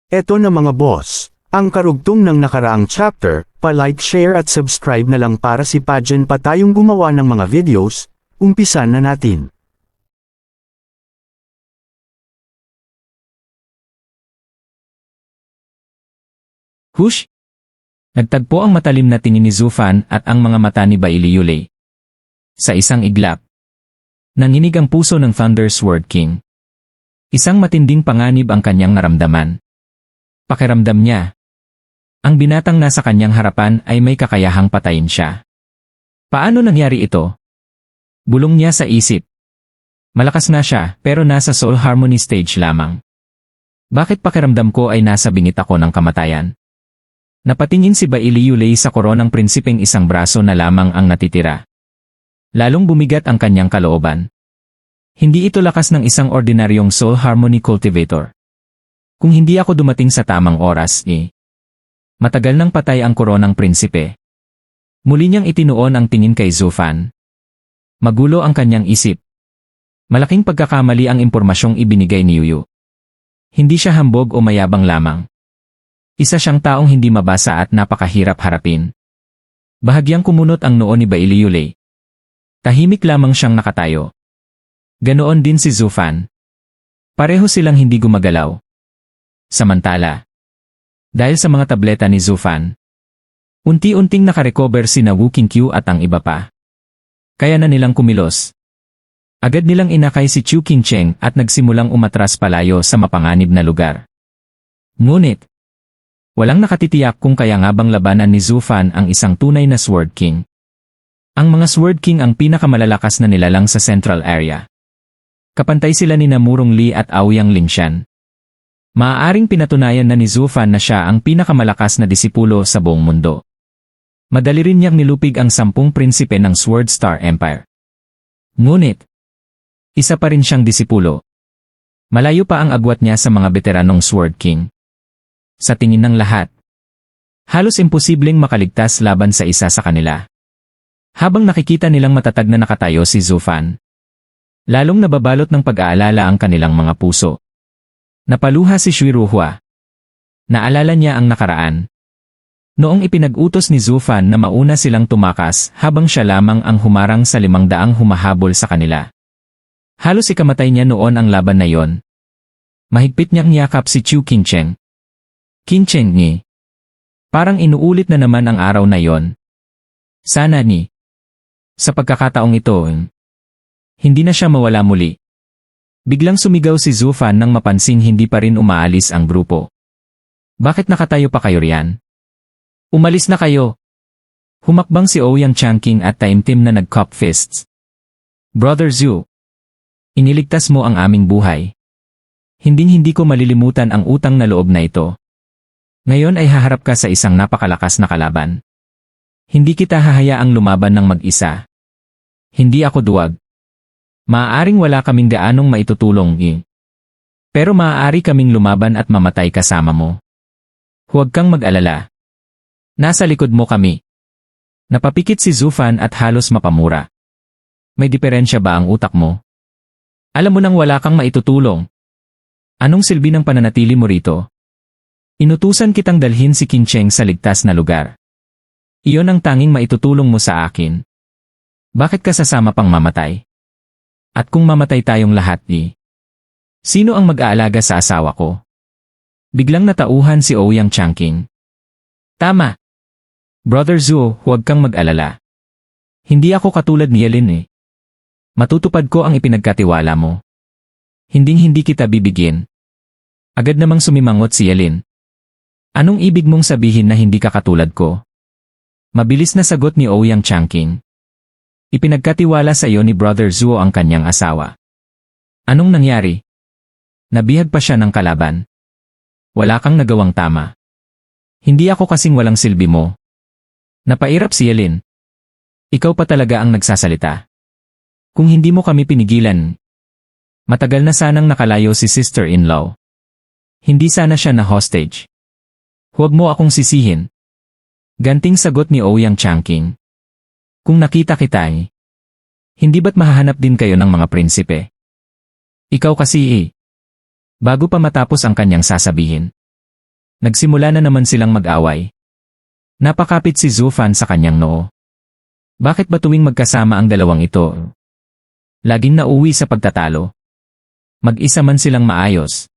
Eto na mga boss, ang karugtong ng nakaraang chapter, pa-like, share at subscribe na lang para si Pajen pa tayong gumawa ng mga videos, umpisan na natin. Hush! Nagtagpo ang matalim na tingin ni Zufan at ang mga mata ni Bailey. Sa isang iglap, nanginig ang puso ng Thunder Sword King. Isang matinding panganib ang kanyang naramdaman. Pakiramdam niya, ang binatang nasa kanyang harapan ay may kakayahang patayin siya. Paano nangyari ito? Bulong niya sa isip. Malakas na siya pero nasa soul harmony stage lamang. Bakit pakiramdam ko ay nasa bingit ako ng kamatayan? Napatingin si Bailey sa koronang prinsipeng isang braso na lamang ang natitira. Lalong bumigat ang kanyang kalooban. Hindi ito lakas ng isang ordinaryong soul harmony cultivator. Kung hindi ako dumating sa tamang oras, matagal nang patay ang koronang prinsipe. Muli niyang itinuon ang tingin kay Zufan. Magulo ang kanyang isip. Malaking pagkakamali ang impormasyong ibinigay ni Yuyu. Hindi siya hambog o mayabang lamang. Isa siyang taong hindi mabasa at napakahirap harapin. Bahagyang kumunot ang noo ni Bailey. Tahimik lamang siyang nakatayo. Ganoon din si Zufan. Pareho silang hindi gumagalaw. Samantala, dahil sa mga tableta ni Zufan, unti-unting nakarecover sina Wu Qingqiu at ang iba pa. Kaya na nilang kumilos. Agad nilang inakay si Chu Qingcheng at nagsimulang umatras palayo sa mapanganib na lugar. Ngunit, walang nakatitiyak kung kaya nga bang labanan ni Zufan ang isang tunay na Sword King. Ang mga Sword King ang pinakamalalakas na nilalang sa Central Area. Kapantay sila ni Murong Li at Aoyang Lingshan. Maaaring pinatunayan na ni Zufan na siya ang pinakamalakas na disipulo sa buong mundo. Madali rin niyang nilupig ang 10 prinsipe ng Sword Star Empire. Ngunit, isa pa rin siyang disipulo. Malayo pa ang agwat niya sa mga veteranong Sword King. Sa tingin ng lahat, halos imposibleng makaligtas laban sa isa sa kanila. Habang nakikita nilang matatag na nakatayo si Zufan, lalong nababalot ng pag-aalala ang kanilang mga puso. Napaluha si Shuiruhua. Naalala niya ang nakaraan. Noong ipinag-utos ni Zufan na mauna silang tumakas habang siya lamang ang humarang sa 500 humahabol sa kanila. Halos ikamatay niya noon ang laban na yon. Mahigpit niyang niyakap si Chu Qingcheng. Qingcheng ni. Parang inuulit na naman ang araw na yon. Sana ni. Sa pagkakataong ito, hindi na siya mawala muli. Biglang sumigaw si Zufan nang mapansing hindi pa rin umaalis ang grupo. Bakit nakatayo pa kayo riyan? Umalis na kayo! Humakbang si Ouyang Changqing at taimtim na nag-cup fists. Brother Zhu, iniligtas mo ang aming buhay. Hinding-hindi ko malilimutan ang utang na loob na ito. Ngayon ay haharap ka sa isang napakalakas na kalaban. Hindi kita hahayaang lumaban ng mag-isa. Hindi ako duwag. Maaaring wala kaming gaanong maitutulong pero maaari kaming lumaban at mamatay kasama mo. Huwag kang mag-alala. Nasa likod mo kami. Napapikit si Zufan at halos mapamura. May diferensya ba ang utak mo? Alam mo nang wala kang maitutulong. Anong silbi ng pananatili mo rito? Inutusan kitang dalhin si Qingcheng sa ligtas na lugar. Iyon ang tanging maitutulong mo sa akin. Bakit ka sasama pang mamatay? At kung mamatay tayong lahat, sino ang mag-aalaga sa asawa ko? Biglang natauhan si Ouyang Changqing. Tama. Brother Zhu, huwag kang mag-alala. Hindi ako katulad ni Yelin. Matutupad ko ang ipinagkatiwala mo. Hinding-hindi kita bibigyan. Agad namang sumimangot si Yelin. Anong ibig mong sabihin na hindi ka katulad ko? Mabilis na sagot ni Ouyang Changqing. Ipinagkatiwala sa iyo ni Brother Zhu ang kanyang asawa. Anong nangyari? Nabihag pa siya ng kalaban. Wala kang nagawang tama. Hindi ako kasing walang silbi mo. Napairap si Yelin. Ikaw pa talaga ang nagsasalita. Kung hindi mo kami pinigilan, matagal na sanang nakalayo si sister-in-law. Hindi sana siya na hostage. Huwag mo akong sisihin. Ganting sagot ni Ouyang Changqing. Kung nakita kita hindi ba't mahahanap din kayo ng mga prinsipe? Ikaw kasi Bago pa matapos ang kanyang sasabihin, Nagsimula na naman silang mag-away. Napakapit si Zufan sa kanyang noo. Bakit ba tuwing magkasama ang dalawang ito? Laging nauwi sa pagtatalo. Mag-isa man silang maayos.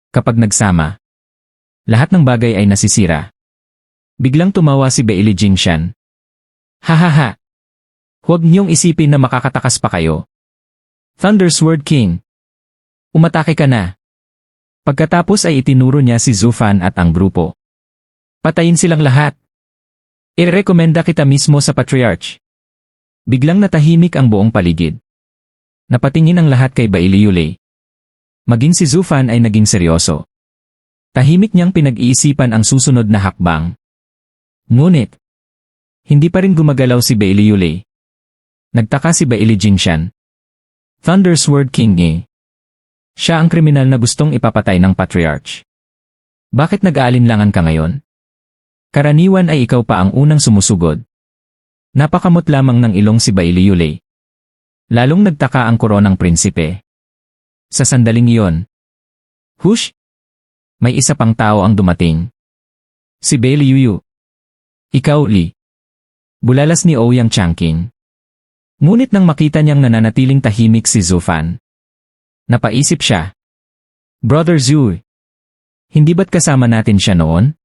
Kapag nagsama, lahat ng bagay ay nasisira. Biglang tumawa si Beili Jingshan. Hahaha. Huwag niyong isipin na makakatakas pa kayo. Thunder Sword King. Umatake ka na. Pagkatapos ay itinuro niya si Zufan at ang grupo. Patayin silang lahat. Irekomenda kita mismo sa Patriarch. Biglang natahimik ang buong paligid. Napatingin ang lahat kay Baili Yulei. Maging si Zufan ay naging seryoso. Tahimik niyang pinag-iisipan ang susunod na hakbang. Ngunit, hindi pa rin gumagalaw si Baili Yulei. Nagtaka si Baili Jingshan. Thunder Sword King Siya ang kriminal na gustong ipapatay ng Patriarch. Bakit nag-aalinlangan ka ngayon? Karaniwan ay ikaw pa ang unang sumusugod. Napakamot lamang ng ilong si Baili Yulei. Lalong nagtaka ang koronang prinsipe. Sa sandaling iyon. Hush! May isa pang tao ang dumating. Si Baili Yuyu. Ikaw, Li. Bulalas ni Ouyang Changqing. Ngunit nang makita niyang nananatiling tahimik si Zufan, napaisip siya. Brother Zhu, hindi ba't kasama natin siya noon?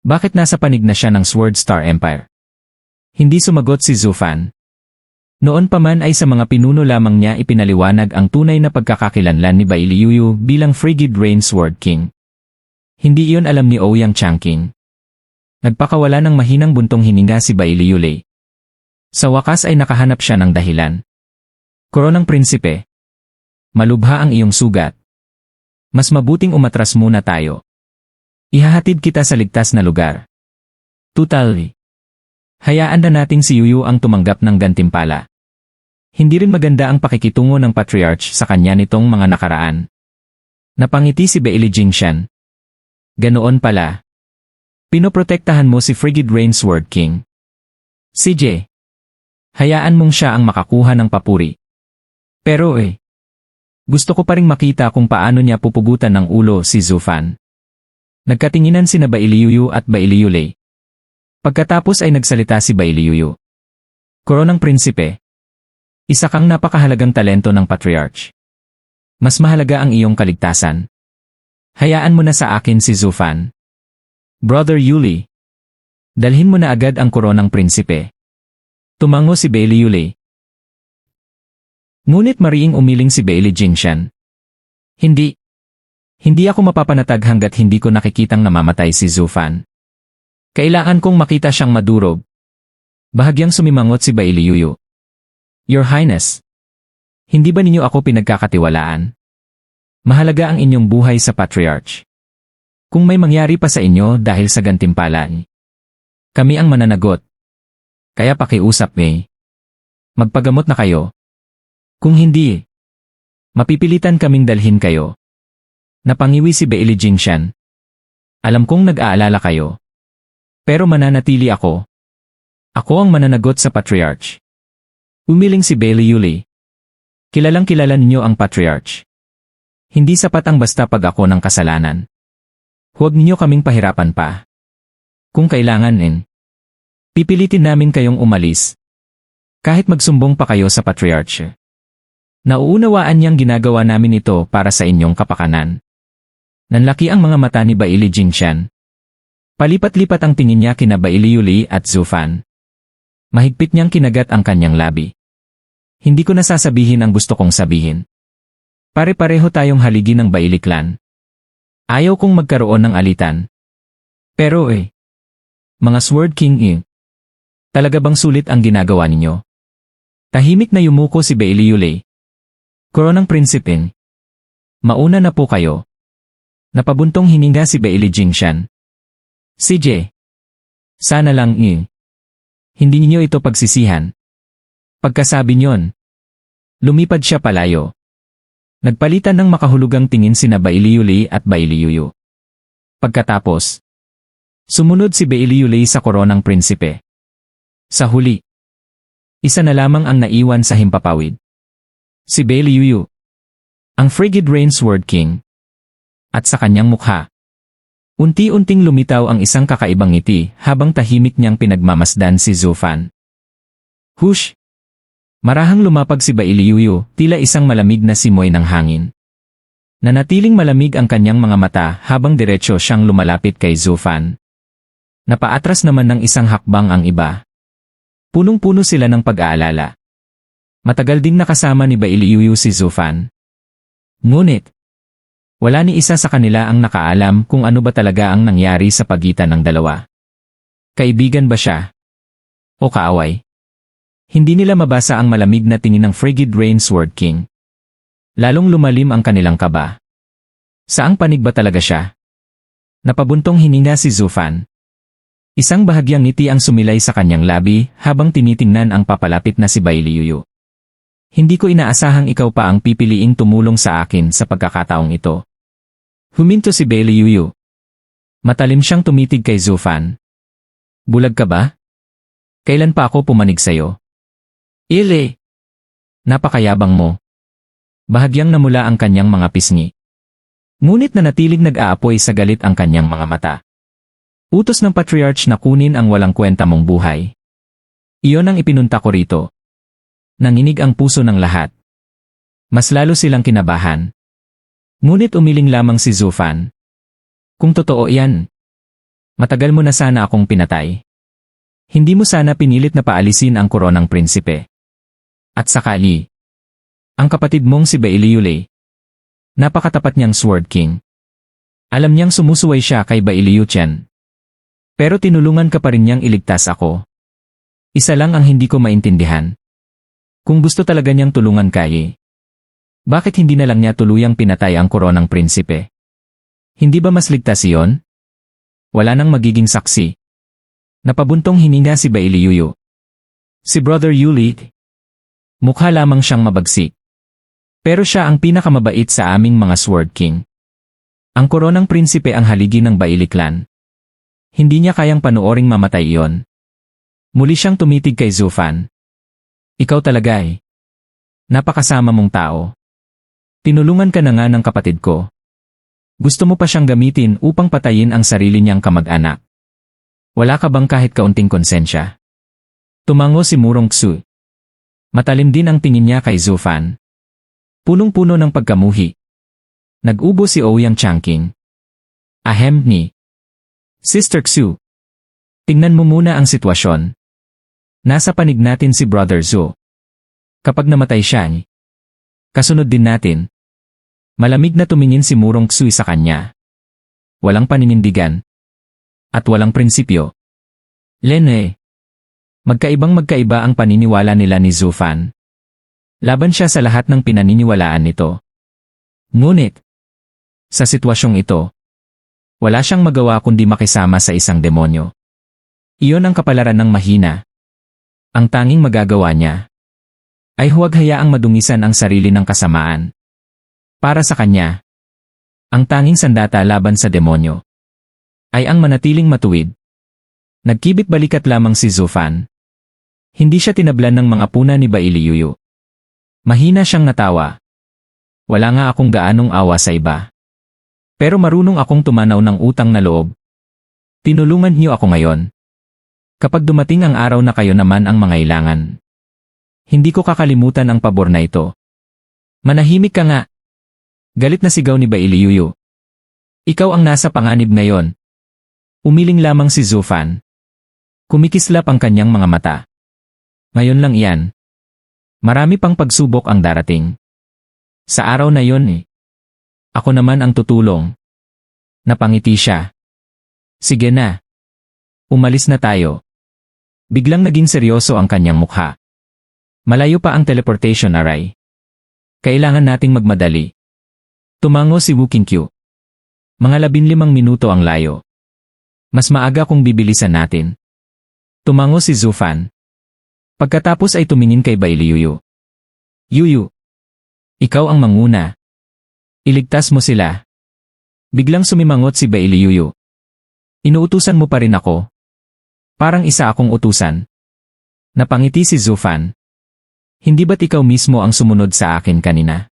Bakit nasa panig na siya ng Sword Star Empire? Hindi sumagot si Zufan. Noon pa man ay sa mga pinuno lamang niya ipinaliwanag ang tunay na pagkakakilanlan ni Baili Yuyu bilang Frigid Rain Sword King. Hindi iyon alam ni Ouyang Changqing. Nagpakawala ng mahinang buntong hininga si Baili Yulei. Sa wakas ay nakahanap siya ng dahilan. Koronang prinsipe. Malubha ang iyong sugat. Mas mabuting umatras muna tayo. Ihahatid kita sa ligtas na lugar. Tutali. Hayaan na nating si Yuyu ang tumanggap ng gantimpala. Hindi rin maganda ang pakikitungo ng Patriarch sa kanya nitong mga nakaraan. Napangiti si Baili Jingshan. Ganoon pala. Pinoprotektahan mo si Frigid Rain Sword King. CJ. Hayaan mong siya ang makakuha ng papuri. Pero gusto ko pa ring makita kung paano niya pupugutan ng ulo si Zufan. Nagkatinginan sina Baili Yuyu at Baili Yulei. Pagkatapos ay nagsalita si Baili Yuyu. Koronang prinsipe. Isa kang napakahalagang talento ng Patriarch. Mas mahalaga ang iyong kaligtasan. Hayaan mo na sa akin si Zufan. Brother Yuli. Dalhin mo na agad ang koronang prinsipe. Tumango si Baili Yulei. Ngunit mariing umiling si Baili Jingshan. Hindi. Hindi ako mapapanatag hanggat hindi ko nakikitang namamatay si Zufan. Kailangan kong makita siyang madurog. Bahagyang sumimangot si Baili Yuyu. Your Highness. Hindi ba ninyo ako pinagkakatiwalaan? Mahalaga ang inyong buhay sa Patriarch. Kung may mangyari pa sa inyo dahil sa gantimpala, kami ang mananagot. Kaya pakiusap Magpagamot na kayo. Kung hindi, mapipilitan kaming dalhin kayo. Napangiwi si Baili Jingshan. Alam kong nag-aalala kayo. Pero mananatili ako. Ako ang mananagot sa Patriarch. Umiling si Baili Yulei. Kilalang kilala ninyo ang Patriarch. Hindi sapat ang basta pag ako ng kasalanan. Huwag ninyo kaming pahirapan pa. Kung kailangan pipilitin namin kayong umalis. Kahit magsumbong pa kayo sa Patriarch. Nauunawaan niyang ginagawa namin ito para sa inyong kapakanan. Nanlaki ang mga mata ni Baili Jingshan. Palipat-lipat ang tingin niya kina Baili Yulei at Zufan. Mahigpit niyang kinagat ang kanyang labi. Hindi ko nasasabihin ang gusto kong sabihin. Pare-pareho tayong haligi ng Baili clan. Ayaw kong magkaroon ng alitan. Pero mga Sword King talaga bang sulit ang ginagawa ninyo? Tahimik na yumuko si Baili Yulei. Koronang prinsipin. Mauna na po kayo. Napabuntong hininga si Baili Jingshan. CJ. Sana lang hindi ninyo ito pagsisihan. Pagkasabi niyon, lumipad siya palayo. Nagpalitan ng makahulugang tingin sina Baili Yulei at Baili Yuyu. Pagkatapos, sumunod si Baili Yulei sa koronang prinsipe. Sa huli, isa na lamang ang naiwan sa himpapawid. Si Baili Yuyu, ang Frigid Rain Sword King. At sa kanyang mukha, Unti-unting lumitaw ang isang kakaibang ngiti habang tahimik niyang pinagmamasdan si Zufan. Hush! Marahang lumapag si Bailiyuyu, tila isang malamig na simoy ng hangin. Nanatiling malamig ang kanyang mga mata habang diretsyo siyang lumalapit kay Zufan. Napaatras naman ng isang hakbang ang iba. Punong-puno sila ng pag-aalala. Matagal ding nakasama ni Bailiyuyu si Zufan. Ngunit, wala ni isa sa kanila ang nakaalam kung ano ba talaga ang nangyari sa pagitan ng dalawa. Kaibigan ba siya? O kaaway? Hindi nila mabasa ang malamig na tingin ng Frigid Rain Sword King. Lalong lumalim ang kanilang kaba. Saang panig ba talaga siya? Napabuntong hininga si Zufan. Isang bahagyang ngiti ang sumilay sa kanyang labi habang tinitingnan ang papalapit na si Bailiyuyu. Hindi ko inaasahang ikaw pa ang pipiliing tumulong sa akin sa pagkakataong ito. Huminto si Bailiyuyu. Matalim siyang tumitig kay Zufan. Bulag ka ba? Kailan pa ako pumanig sa'yo? Ile! Napakayabang mo. Bahagyang namula ang kanyang mga pisngi. Ngunit nanatiling nag-aapoy sa galit ang kanyang mga mata. Utos ng Patriarch na kunin ang walang kwenta mong buhay. Iyon ang ipinunta ko rito. Nanginig ang puso ng lahat. Mas lalo silang kinabahan. Ngunit umiling lamang si Zufan. Kung totoo yan, matagal mo na sana akong pinatay. Hindi mo sana pinilit na paalisin ang koronang prinsipe. At sakali, ang kapatid mong si Bailiyule, napakatapat niyang Sword King. Alam niyang sumusuway siya kay Bailiyu Chen. Pero tinulungan ka pa rin niyang iligtas ako. Isa lang ang hindi ko maintindihan. Kung gusto talaga niyang tulungan kayo, bakit hindi na lang niya tuluyang pinatay ang koronang prinsipe? Hindi ba mas ligtas iyon? Wala nang magiging saksi. Napabuntong hininga si Bailiyuyu. Si Brother Yuli, mukha lamang siyang mabagsik. Pero siya ang pinakamabait sa aming mga Sword King. Ang koronang prinsipe ang haligi ng Baili clan. Hindi niya kayang panuoring mamatay iyon. Muli siyang tumitig kay Zufan. Ikaw talaga eh. Napakasama mong tao. Tinulungan ka na nga ng kapatid ko. Gusto mo pa siyang gamitin upang patayin ang sarili niyang kamag-anak. Wala ka bang kahit kaunting konsensya? Tumango si Murong Xu. Matalim din ang tingin niya kay Zufan. Punong-puno ng pagkamuhi. Nag-ubo si Ouyang Changqing. Ahem ni. Sister Xu. Tingnan mo muna ang sitwasyon. Nasa panig natin si Brother Zhu. Kapag namatay siya, kasunod din natin. Malamig na tumingin si Murong Xu sa kanya. Walang paninindigan. At walang prinsipyo. Lene. Magkaibang-magkaiba ang paniniwala nila ni Zufan. Laban siya sa lahat ng pinaniniwalaan nito. Ngunit, sa sitwasyong ito, wala siyang magawa kundi makisama sa isang demonyo. Iyon ang kapalaran ng mahina. Ang tanging magagawa niya ay huwag hayaang madungisan ang sarili ng kasamaan. Para sa kanya, ang tanging sandata laban sa demonyo ay ang manatiling matuwid. Nagkibit balikat lamang si Zufan. Hindi siya tinablan ng mga puna ni Bailiyuyu. Mahina siyang natawa. Wala nga akong gaanong awa sa iba. Pero marunong akong tumanaw ng utang na loob. Tinulungan niyo ako ngayon. Kapag dumating ang araw na kayo naman ang mangailangan, hindi ko kakalimutan ang pabor na ito. Manahimik ka nga. Galit na sigaw ni Bailiyuyu. Ikaw ang nasa panganib ngayon. Umiling lamang si Zufan. Kumikislap ang kanyang mga mata. Ngayon lang iyan. Marami pang pagsubok ang darating. Sa araw na yon ako naman ang tutulong. Napangiti siya. Sige na. Umalis na tayo. Biglang naging seryoso ang kanyang mukha. Malayo pa ang teleportation array. Kailangan nating magmadali. Tumango si Wu Qingqiu. Mga 15 minuto ang layo. Mas maaga kung bibilisan natin. Tumango si Zufan. Pagkatapos ay tumingin kay Bailiyuyu. Yuyu. Ikaw ang manguna. Iligtas mo sila. Biglang sumimangot si Bailiyuyu. Inuutusan mo pa rin ako. Parang isa akong utusan. Napangiti si Zufan. Hindi ba't ikaw mismo ang sumunod sa akin kanina?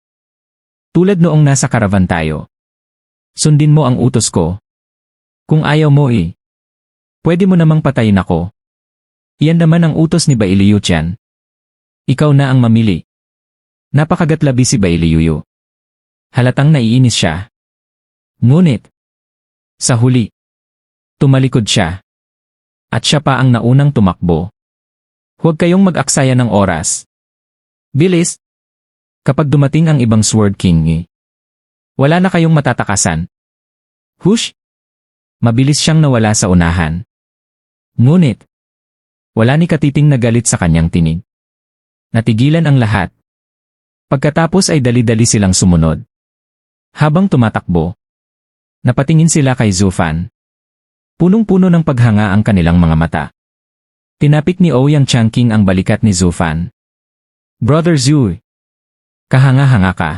Tulad noong nasa karavan tayo. Sundin mo ang utos ko. Kung ayaw mo pwede mo namang patayin ako. Iyan naman ang utos ni Bailiyu Tian. Ikaw na ang mamili. Napakagatlabi si Bailiyu. Halatang naiinis siya. Ngunit, sa huli, tumalikod siya. At siya pa ang naunang tumakbo. Huwag kayong mag-aksaya ng oras. Bilis! Kapag dumating ang ibang Sword King, wala na kayong matatakasan. Hush! Mabilis siyang nawala sa unahan. Ngunit, wala ni Katiting na galit sa kanyang tinig. Natigilan ang lahat. Pagkatapos ay dali-dali silang sumunod. Habang tumatakbo, napatingin sila kay Zufan. Punong-puno ng paghanga ang kanilang mga mata. Tinapik ni Ouyang Changqing ang balikat ni Zufan. Brother Zhu, kahanga-hanga ka.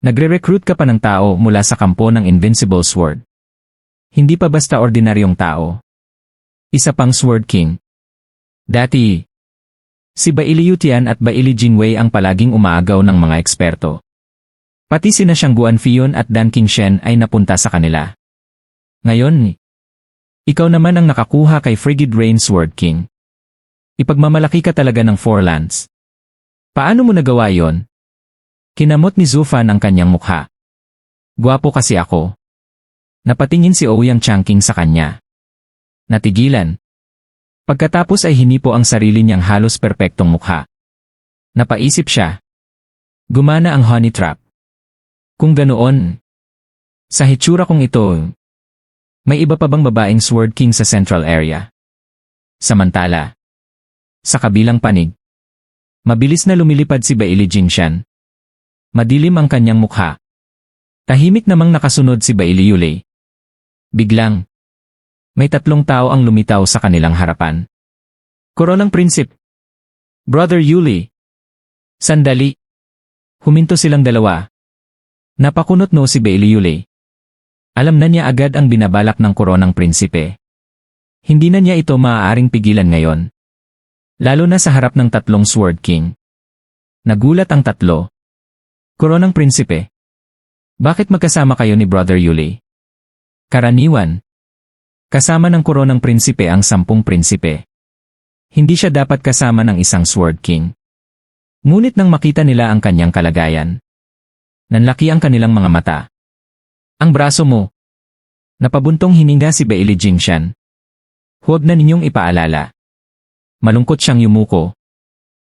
Nagre-recruit ka pa ng tao mula sa kampo ng Invincible Sword. Hindi pa basta ordinaryong tao. Isa pang Sword King. Dati, si Bailiyu Tian at Baili Jinwei ang palaging umaagaw ng mga eksperto. Pati sina Xiang Guanfion at Dan Qingshen ay napunta sa kanila. Ngayon, ikaw naman ang nakakuha kay Frigid Rain Sword King. Ipagmamalaki ka talaga ng Four Lands. Paano mo nagawa yon? Kinamot ni Zufan ang kanyang mukha. Gwapo kasi ako. Napatingin si Ouyang Changqing sa kanya. Natigilan. Pagkatapos ay hinipo ang sarili niyang halos perpektong mukha. Napaisip siya. Gumana ang honey trap. Kung ganoon, sa hitsura kong ito, may iba pa bang babaeng Sword King sa Central Area? Samantala, sa kabilang panig, mabilis na lumilipad si Baili Jingshan. Madilim ang kanyang mukha. Tahimik namang nakasunod si Baili Yulei. Biglang, may 3 tao ang lumitaw sa kanilang harapan. Koronang Prinsip. Brother Yulei. Sandali. Huminto silang dalawa. Napakunot no si Baili Yulei. Alam na niya agad ang binabalak ng Koronang Prinsipe. Hindi na niya ito maaaring pigilan ngayon. Lalo na sa harap ng 3 Sword King. Nagulat ang 3. Koronang Prinsipe. Bakit magkasama kayo ni Brother Yulei? Karaniwan. Kasama ng Koronang Prinsipe ang 10 prinsipe. Hindi siya dapat kasama ng isang Sword King. Ngunit nang makita nila ang kanyang kalagayan, nanlaki ang kanilang mga mata. Ang braso mo. Napabuntong hininga si Baili Jingshan. Huwag na ninyong ipaalala. Malungkot siyang yumuko.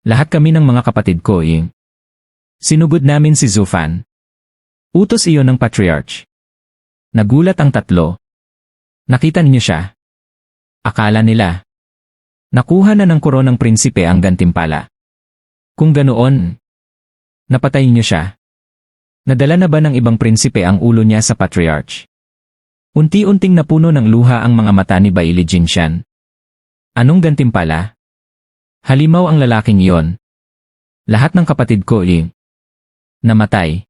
Lahat kami ng mga kapatid ko sinugod namin si Zufan. Utos iyon ng Patriarch. Nagulat ang 3. Nakita niyo siya. Akala nila. Nakuha na ng Koronang Prinsipe ang gantimpala. Kung ganoon, napatayin niyo siya. Nadala na ba ng ibang prinsipe ang ulo niya sa Patriarch? Unti-unting napuno ng luha ang mga mata ni Baili Jingshan. Anong gantimpala? Halimaw ang lalaking iyon. Lahat ng kapatid ko namatay.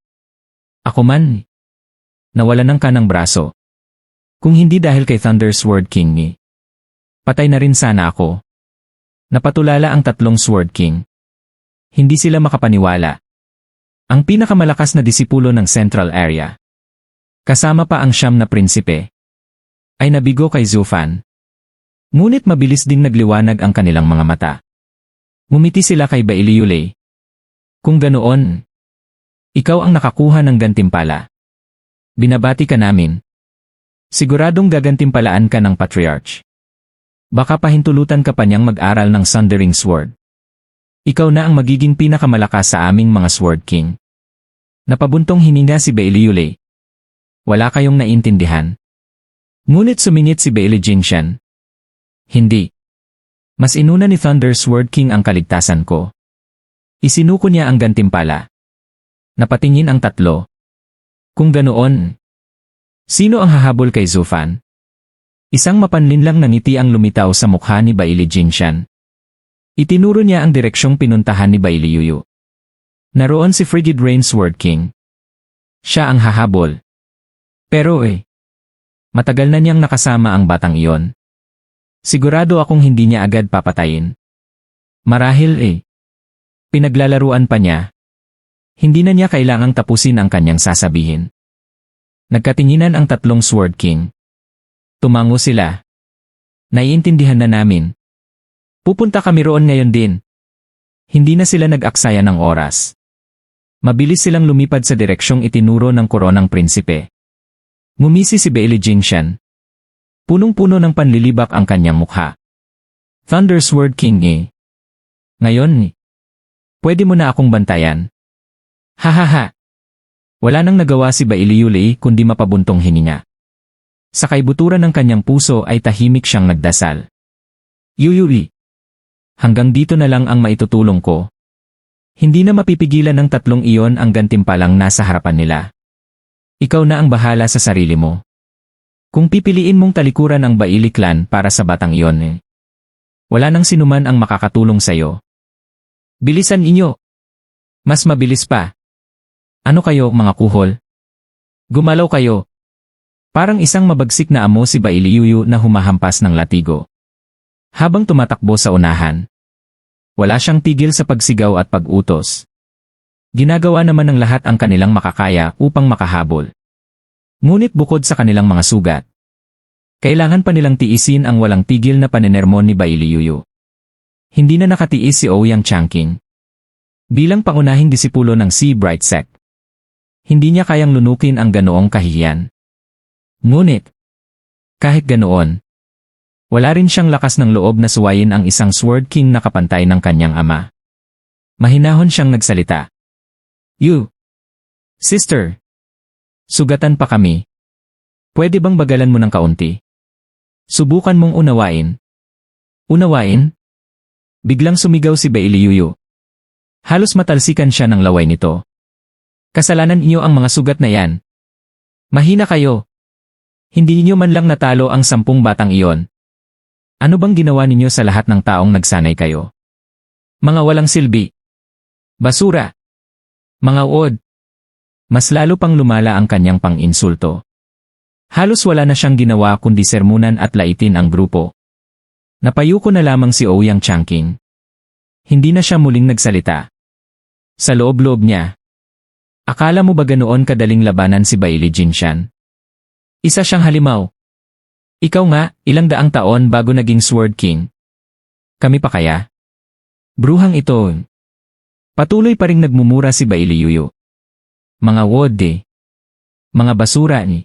Ako man, nawalan ng kanang braso. Kung hindi dahil kay Thunder Sword King patay na rin sana ako. Napatulala ang 3 Sword King. Hindi sila makapaniwala. Ang pinakamalakas na disipulo ng Central Area, kasama pa ang 9 na prinsipe, ay nabigo kay Zufan. Ngunit mabilis ding nagliwanag ang kanilang mga mata. Ngumiti sila kay Baili Yulei. Kung ganoon, ikaw ang nakakuha ng gantimpala. Binabati ka namin. Siguradong gagantimpalaan ka ng Patriarch. Baka pahintulutan ka pa niyang mag-aral ng Sundering Sword. Ikaw na ang magiging pinakamalakas sa aming mga Sword King. Napabuntong hininga si Baili Yulei. Wala kayong naintindihan. Ngunit sumingit si Baili Jingshan. Hindi. Mas inuna ni Thunder Sword King ang kaligtasan ko. Isinuko niya ang gantimpala. Napatingin ang 3. Kung ganoon, sino ang hahabol kay Zufan? Isang mapanlinlang na ngiti ang lumitaw sa mukha ni Baili Jingshan. Itinuro niya ang direksyong pinuntahan ni Baili Yuyu. Naroon si Frigid Rain Sword King. Siya ang hahabol. Pero matagal na niyang nakasama ang batang iyon. Sigurado akong hindi niya agad papatayin. Marahil pinaglalaruan pa niya. Hindi na niya kailangang tapusin ang kanyang sasabihin. Nagkatinginan ang 3 Sword King. Tumango sila. Naiintindihan na namin. Pupunta kami roon ngayon din. Hindi na sila nag-aksaya ng oras. Mabilis silang lumipad sa direksyong itinuro ng koronang prinsipe. Ngumisi si Bailey Jingshan. Punong-puno ng panlilibak ang kanyang mukha. Thunder Sword King Ngayon pwede mo na akong bantayan. Hahaha. Wala nang nagawa si Bailey Yulei kundi mapabuntong hininga. Sa kaibuturan ng kanyang puso ay tahimik siyang nagdasal. Yuyuri. Hanggang dito na lang ang maitutulong ko. Hindi na mapipigilan ng tatlong iyon ang gantimpalang nasa harapan nila. Ikaw na ang bahala sa sarili mo. Kung pipiliin mong talikuran ang Bailey clan para sa batang iyon wala nang sinuman ang makakatulong sa'yo. Bilisan inyo. Mas mabilis pa. Ano kayo, mga kuhol? Gumalaw kayo. Parang isang mabagsik na amo si Bailey Yuyu na humahampas ng latigo. Habang tumatakbo sa unahan. Wala siyang tigil sa pagsigaw at pag-utos. Ginagawa naman ng lahat ang kanilang makakaya upang makahabol. Ngunit bukod sa kanilang mga sugat, kailangan pa nilang tiisin ang walang tigil na panenermon ni Bailey Yuyu. Hindi na nakatiis si Ouyang Changqing. Bilang pangunahing disipulo ng Sea Bright Sect, hindi niya kayang lunukin ang ganoong kahihiyan. Ngunit, kahit ganoon, wala rin siyang lakas ng loob na suwayin ang isang Sword King na kapantay ng kanyang ama. Mahinahon siyang nagsalita. You! Sister! Sugatan pa kami. Pwede bang bagalan mo ng kaunti? Subukan mong unawain. Unawain? Biglang sumigaw si Bailey Yuyu. Halos matalsikan siya ng laway nito. Kasalanan niyo ang mga sugat na yan. Mahina kayo. Hindi niyo man lang natalo ang 10 batang iyon. Ano bang ginawa ninyo sa lahat ng taong nagsanay kayo? Mga walang silbi. Basura. Mga uod. Mas lalo pang lumala ang kanyang pang-insulto. Halos wala na siyang ginawa kundi sermunan at laitin ang grupo. Napayuko na lamang si Ouyang Changqing. Hindi na siya muling nagsalita. Sa loob-loob niya. Akala mo ba ganoon kadaling labanan si Bailey Jingshan? Isa siyang halimaw. Ikaw nga, ilang daang taon bago naging Sword King. Kami pa kaya? Bruhang ito. Patuloy pa ring nagmumura si Bailey Yuyu. Mga wode. Mga basura ni.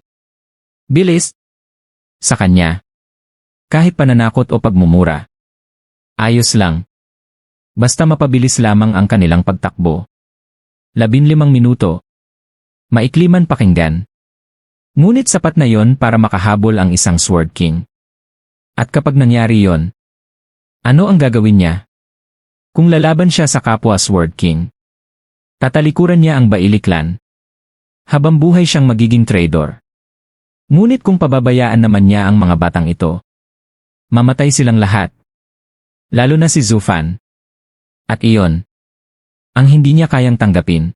Bilis. Sa kanya. Kahit pananakot o pagmumura. Ayos lang. Basta mapabilis lamang ang kanilang pagtakbo. 15 minuto. Maikli man pakinggan. Ngunit sapat na yon para makahabol ang isang Sword King. At kapag nangyari yon, ano ang gagawin niya? Kung lalaban siya sa kapwa Sword King, tatalikuran niya ang Bailey clan. Habang buhay siyang magiging traitor. Ngunit kung pababayaan naman niya ang mga batang ito, mamatay silang lahat. Lalo na si Zufan. At iyon, ang hindi niya kayang tanggapin.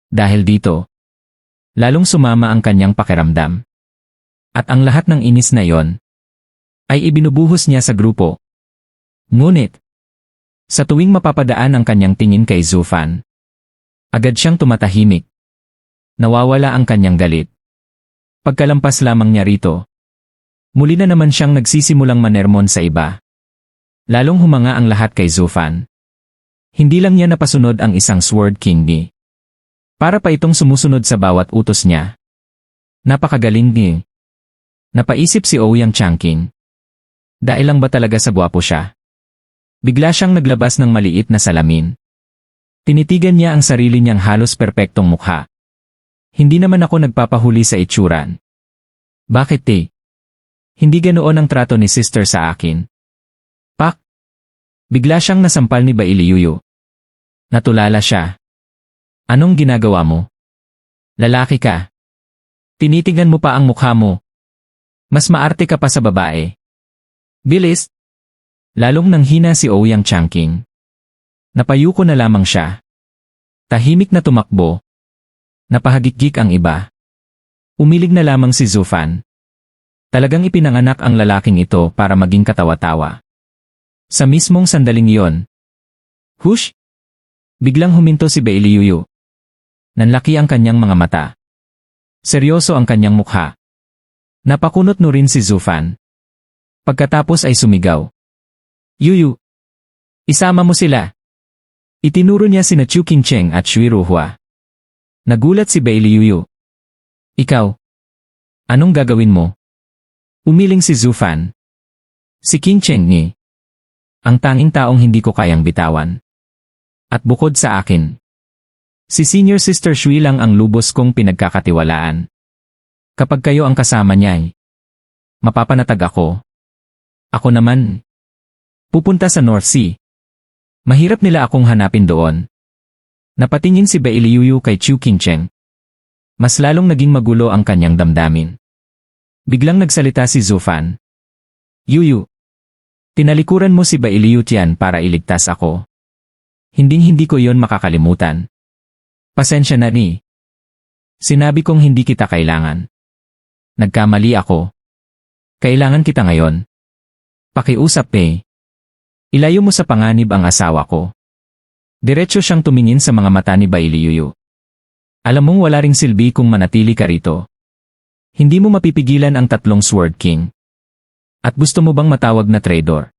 Dahil dito, lalong sumama ang kanyang pakiramdam. At ang lahat ng inis na yon, ay ibinubuhos niya sa grupo. Ngunit, sa tuwing mapapadaan ang kanyang tingin kay Zufan, agad siyang tumatahimik. Nawawala ang kanyang galit. Pagkalampas lamang niya rito, muli na naman siyang nagsisimulang manermon sa iba. Lalong humanga ang lahat kay Zufan. Hindi lang niya napasunod ang isang Sword King ni. Para pa itong sumusunod sa bawat utos niya. Napakagaling ni. Napaisip si Ouyang Changqing. Dahil lang ba talaga sa gwapo siya? Bigla siyang naglabas ng maliit na salamin. Tinitigan niya ang sarili niyang halos perpektong mukha. Hindi naman ako nagpapahuli sa itsuran. Bakit Hindi ganoon ang trato ni sister sa akin. Pak! Bigla siyang nasampal ni Bailey Yuyu. Natulala siya. Anong ginagawa mo? Lalaki ka. Tinitigan mo pa ang mukha mo. Mas maarte ka pa sa babae. Bilis! Lalong nanghina si Ouyang Changqing. Napayuko na lamang siya. Tahimik na tumakbo. Napahagikik ang iba. Umilig na lamang si Zufan. Talagang ipinanganak ang lalaking ito para maging katawa-tawa. Sa mismong sandaling iyon. Hush! Biglang huminto si Bailey Yuyu. Nanlaki ang kanyang mga mata. Seryoso ang kanyang mukha. Napakunot no rin si Zufan. Pagkatapos ay sumigaw. Yuyu! Isama mo sila! Itinuro niya sina Chu Qingcheng at Shui Ruhua. Nagulat si Bai Liuyu. Ikaw? Anong gagawin mo? Umiling si Zufan. Si Qingcheng ni. Ang tanging taong hindi ko kayang bitawan. At bukod sa akin, si Senior Sister Shui lang ang lubos kong pinagkakatiwalaan. Kapag kayo ang kasama niya, mapapanatag ako. Ako naman, pupunta sa North Sea. Mahirap nila akong hanapin doon. Napatingin si Bai Liuyu kay Chu Qingcheng. Mas lalong naging magulo ang kanyang damdamin. Biglang nagsalita si Zufan. Yuyu, tinalikuran mo si Bai Liu Tian para iligtas ako. Hindi ko yon makakalimutan. Pasensya na ni. Sinabi kong hindi kita kailangan. Nagkamali ako. Kailangan kita ngayon. Pakiusap Ilayo mo sa panganib ang asawa ko. Diretso siyang tumingin sa mga mata ni Bai Liuyu. Alam mong wala ring silbi kung manatili ka rito. Hindi mo mapipigilan ang tatlong Sword King. At gusto mo bang matawag na traitor?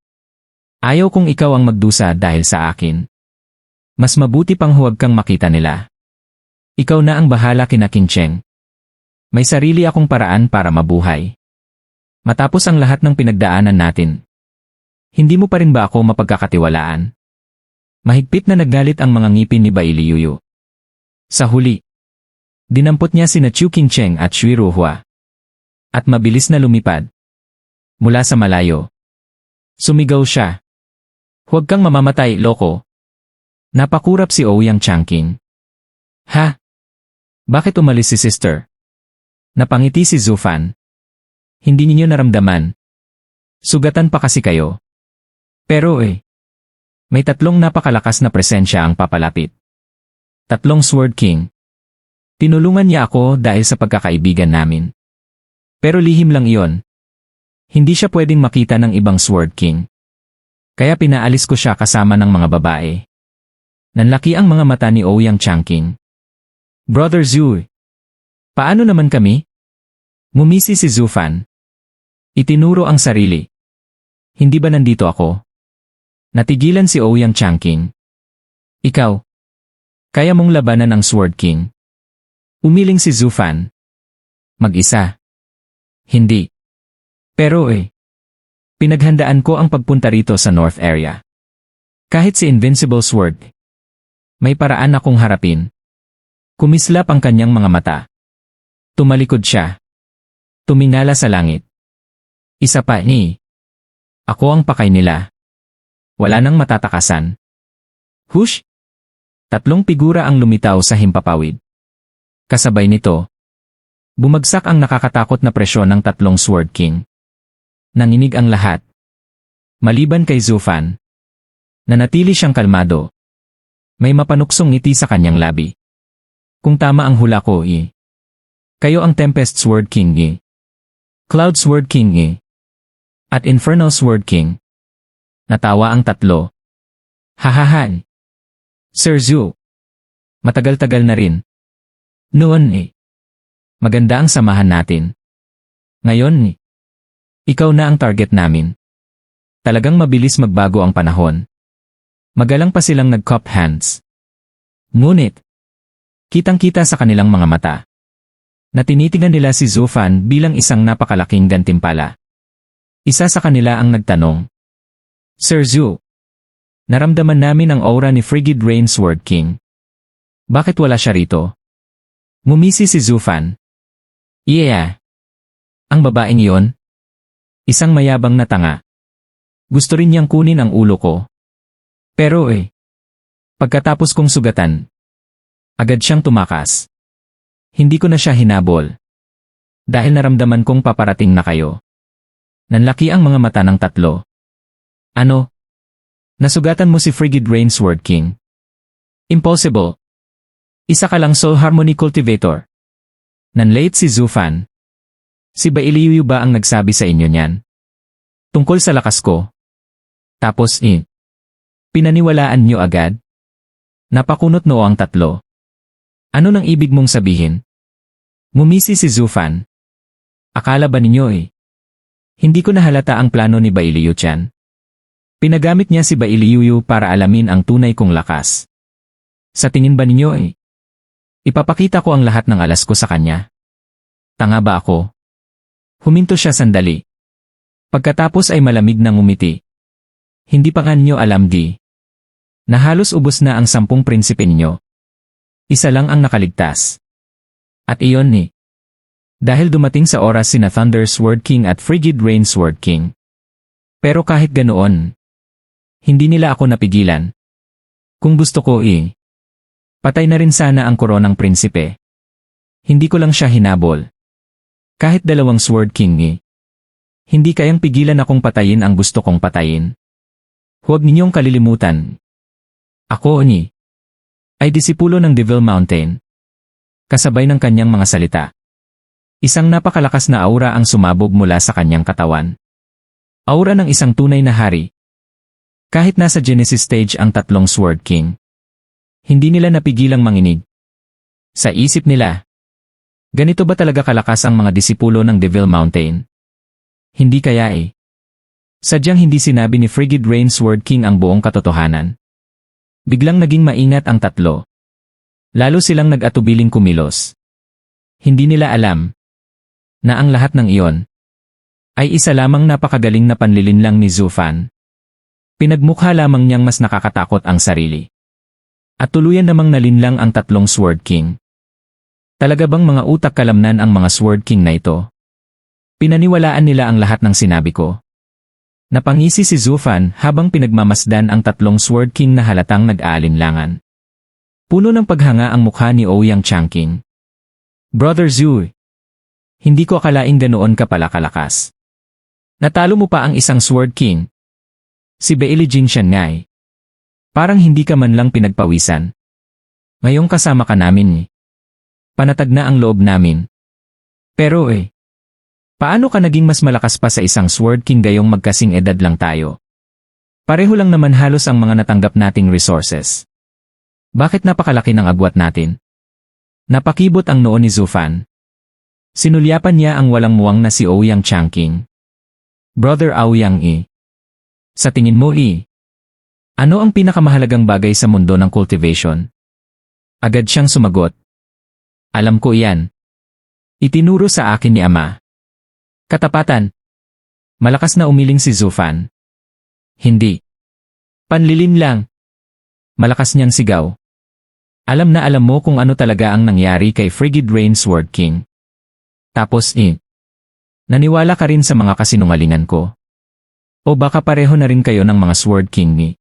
Ayaw kong ikaw ang magdusa dahil sa akin. Mas mabuti pang huwag kang makita nila. Ikaw na ang bahala kina Qingcheng. May sarili akong paraan para mabuhay. Matapos ang lahat ng pinagdaanan natin, hindi mo pa rin ba ako mapagkakatiwalaan? Mahigpit na naggalit ang mga ngipin ni Bai Liuyu. Sa huli, dinampot niya sina Chu Qingcheng at Shui Ruhua. At mabilis na lumipad. Mula sa malayo. Sumigaw siya. Huwag kang mamamatay, loko. Napakurap si Ouyang Changqing. Ha? Bakit umalis si sister? Napangiti si Zufan. Hindi ninyo naramdaman. Sugatan pa kasi kayo. Pero may tatlong napakalakas na presensya ang papalapit. Tatlong Sword King. Tinulungan niya ako dahil sa pagkakaibigan namin. Pero lihim lang iyon. Hindi siya pwedeng makita ng ibang Sword King. Kaya pinaalis ko siya kasama ng mga babae. Nanlaki ang mga mata ni Ouyang Changqing. Brother Zhu, paano naman kami? Ngumisi si Zufan. Itinuro ang sarili. Hindi ba nandito ako? Natigilan si Ouyang Changqing. Ikaw, kaya mong labanan ang Sword King? Umiling si Zufan. Mag-isa. Hindi. Pero pinaghandaan ko ang pagpunta rito sa North Area. Kahit si Invincible Sword, may paraan akong harapin. Kumislap ang kanyang mga mata. Tumalikod siya. Tumingala sa langit. Isa pa ako ang pakay nila. Wala nang matatakasan. Hush! Tatlong figura ang lumitaw sa himpapawid. Kasabay nito, bumagsak ang nakakatakot na presyon ng tatlong Sword King. Nanginig ang lahat. Maliban kay Zufan. Nanatili siyang kalmado. May mapanuksong ngiti sa kanyang labi. Kung tama ang hula ko kayo ang Tempest Sword King Cloud Sword King at Infernal Sword King. Natawa ang tatlo. Hahaha. Sir Zhu. Matagal-tagal na rin. Noon maganda ang samahan natin. Ngayon ikaw na ang target namin. Talagang mabilis magbago ang panahon. Magalang pa silang nag-cup hands. Ngunit, kitang-kita sa kanilang mga mata na tinitigan nila si Zufan bilang isang napakalaking gantimpala. Isa sa kanila ang nagtanong, Sir Zhu, naramdaman namin ang aura ni Frigid Rain Sword King. Bakit wala siya rito? Ngumisi si Zufan. Yeah. Ang babaeng iyon? Isang mayabang na tanga. Gusto rin niyang kunin ang ulo ko. Pero pagkatapos kong sugatan, agad siyang tumakas. Hindi ko na siya hinabol. Dahil naramdaman kong paparating na kayo. Nanlaki ang mga mata ng tatlo. Ano? Nasugatan mo si Frigid Rain Sword King? Impossible. Isa ka lang Soul Harmony Cultivator. Nanlait si Zufan. Si Bai Liuyu ba ang nagsabi sa inyo niyan? Tungkol sa lakas ko. Tapos pinaniwalaan niyo agad? Napakunot noo ang tatlo. Ano nang ibig mong sabihin? Ngumisi si Zufan. Akala ba ninyo hindi ko nahalata ang plano ni Bailiyu-chan? Pinagamit niya si Bailiyu para alamin ang tunay kong lakas. Sa tingin ba ninyo ipapakita ko ang lahat ng alas ko sa kanya? Tanga ba ako? Huminto siya sandali. Pagkatapos ay malamig na ngumiti. Hindi pa kanyo alam na halos ubos na ang 10 prinsipe ninyo. Isa lang ang nakaligtas. At iyon dahil dumating sa oras sina Thunder Sword King at Frigid Rain Sword King. Pero kahit ganoon, hindi nila ako napigilan. Kung gusto ko patay na rin sana ang koronang prinsipe. Hindi ko lang siya hinabol. Kahit 2 Sword King hindi kayang pigilan akong patayin ang gusto kong patayin. Huwag ninyong kalilimutan. Ako ay disipulo ng Devil Mountain. Kasabay ng kanyang mga salita. Isang napakalakas na aura ang sumabog mula sa kanyang katawan. Aura ng isang tunay na hari. Kahit nasa Genesis stage ang 3 Sword King, hindi nila napigilang manginig. Sa isip nila, ganito ba talaga kalakas ang mga disipulo ng Devil Mountain? Hindi kaya sadyang hindi sinabi ni Frigid Rain Sword King ang buong katotohanan. Biglang naging maingat ang 3. Lalo silang nag-atubiling kumilos. Hindi nila alam na ang lahat ng iyon ay isa lamang napakagaling na panlilinlang ni Zufan. Pinagmukha lamang niyang mas nakakatakot ang sarili. At tuluyan namang nalinlang ang 3 Sword King. Talaga bang mga utak kalamnan ang mga Sword King na ito? Pinaniwalaan nila ang lahat ng sinabi ko. Napangisi si Zufan habang pinagmamasdan ang 3 Sword King na halatang nag-aalinlangan. Puno ng paghanga ang mukha ni Ouyang Changking. Brother Zhu, hindi ko akalaing ganoon ka pala kalakas. Natalo mo pa ang isang Sword King. Si Beili Jingshan nga Parang hindi ka man lang pinagpawisan. Ngayong kasama ka namin Panatag na ang loob namin. Pero paano ka naging mas malakas pa sa isang Sword King gayong magkasing edad lang tayo? Pareho lang naman halos ang mga natanggap nating resources. Bakit napakalaki ng agwat natin? Napakibot ang noo ni Zufan. Sinulyapan niya ang walang muwang na si Ouyang Changking. Brother Aoyang sa tingin mo ano ang pinakamahalagang bagay sa mundo ng cultivation? Agad siyang sumagot. Alam ko iyan. Itinuro sa akin ni Ama. Katapatan. Malakas na umiling si Zufan. Hindi. Panlilin lang. Malakas niyang sigaw. Alam na alam mo kung ano talaga ang nangyari kay Frigid Rain Sword King. Tapos naniwala ka rin sa mga kasinungalingan ko. O baka pareho na rin kayo ng mga Sword King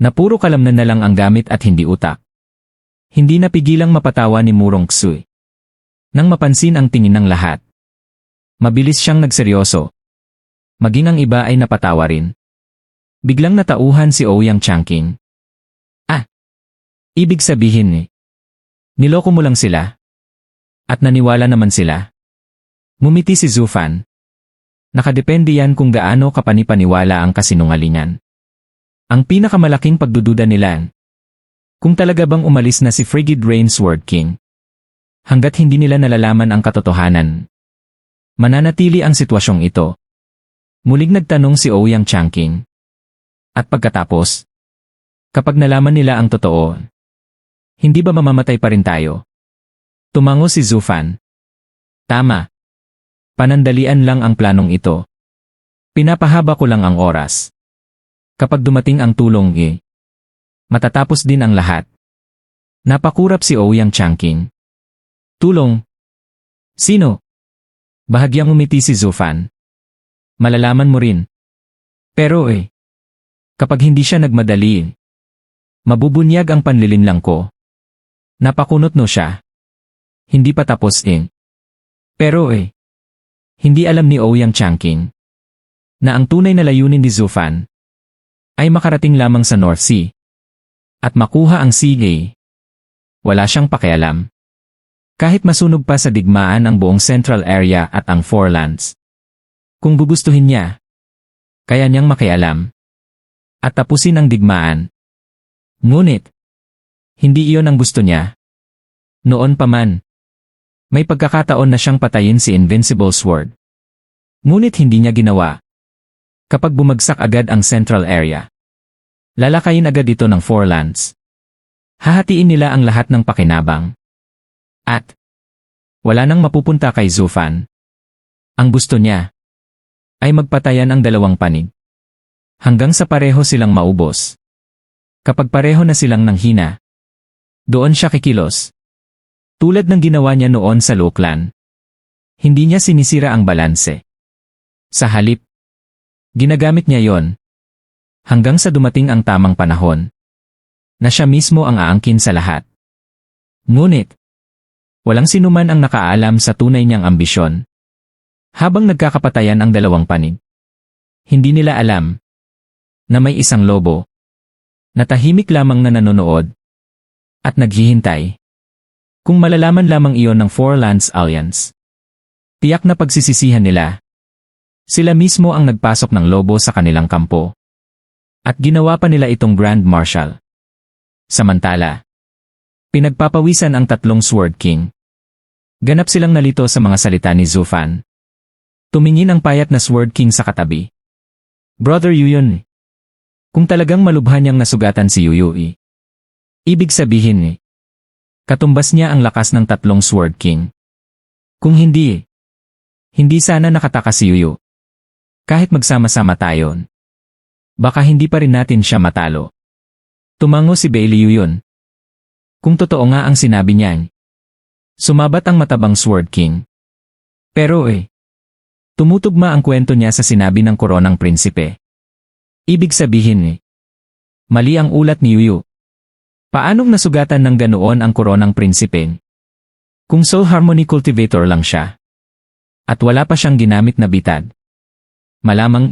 na puro kalamnan na lang ang gamit at hindi utak. Hindi napigilang mapatawa ni Murong Xu. Nang mapansin ang tingin ng lahat. Mabilis siyang nagseryoso. Maging ang iba ay napatawa rin. Biglang natauhan si Ouyang Changking. Ibig sabihin niloko mo lang sila. At naniwala naman sila. Ngumiti si Zufan. Nakadepende yan kung gaano kapanipaniwala ang kasinungalingan. Ang pinakamalaking pagdududa nila. Kung talaga bang umalis na si Frigid Rain Sword King. Hanggat hindi nila nalalaman ang katotohanan. Mananatili ang sitwasyong ito. Muling nagtanong si Ouyang Changking. At pagkatapos, kapag nalaman nila ang totoo, hindi ba mamamatay pa rin tayo? Tumango si Zufan. Tama. Panandalian lang ang planong ito. Pinapahaba ko lang ang oras. Kapag dumating ang tulong matatapos din ang lahat. Napakurap si Ouyang Changking. Tulong? Sino? Bahagyang umiti si Zufan. Malalaman mo rin. Pero kapag hindi siya nagmadali, mabubunyag ang panlilinlang ko. Napakunot no siya. Hindi pa tapos Pero hindi alam ni Ouyang Changking na ang tunay na layunin ni Zufan ay makarating lamang sa North Sea at makuha ang Sea. Wala siyang pakialam. Kahit masunog pa sa digmaan ang buong Central Area at ang Four Lands. Kung gugustuhin niya, kaya niyang makialam at tapusin ang digmaan. Ngunit, hindi iyon ang gusto niya. Noon pa man, May pagkakataon na siyang patayin si Invincible Sword. Ngunit hindi niya ginawa. Kapag bumagsak agad ang central area, lalakayin agad ito ng 4 lands. Hahatiin nila ang lahat ng pakinabang. At wala nang mapupunta kay Zufan. Ang gusto niya ay magpatayan ang 2 panig. Hanggang sa pareho silang maubos. Kapag pareho na silang nanghina, doon siya kikilos. Tulad ng ginawa niya noon sa Luklan. Hindi niya sinisira ang balanse. Sa halip, ginagamit niya yon. Hanggang sa dumating ang tamang panahon, na siya mismo ang aangkin sa lahat. Ngunit, walang sinuman ang nakaalam sa tunay niyang ambisyon. Habang nagkakapatayan ang 2 panig, hindi nila alam na may isang lobo na tahimik lamang na nanonood at naghihintay. Kung malalaman lamang iyon ng 4 Lands Alliance, tiyak na pagsisisihan nila. Sila mismo ang nagpasok ng lobo sa kanilang kampo. At ginawa pa nila itong Grand Marshal. Samantala, pinagpapawisan ang 3 Sword King. Ganap silang nalito sa mga salita ni Zufan. Tumingin ang payat na Sword King sa katabi. Brother Yuyon. Kung talagang malubhan niyang nasugatan si Yuyui, ibig sabihin katumbas niya ang lakas ng 3 Sword King. Kung hindi, hindi sana nakataka si Yuyu. Kahit magsama-sama tayo, baka hindi pa rin natin siya matalo. Tumango si Bailey Yuyon. Kung totoo nga ang sinabi niya, sumabat ang matabang Sword King. Pero tumutugma ang kwento niya sa sinabi ng koronang prinsipe. Ibig sabihin mali ang ulat ni Yuyu. Paanong nasugatan ng ganoon ang koronang prinsipe? Kung Soul Harmony Cultivator lang siya, at wala pa siyang ginamit na bitad, malamang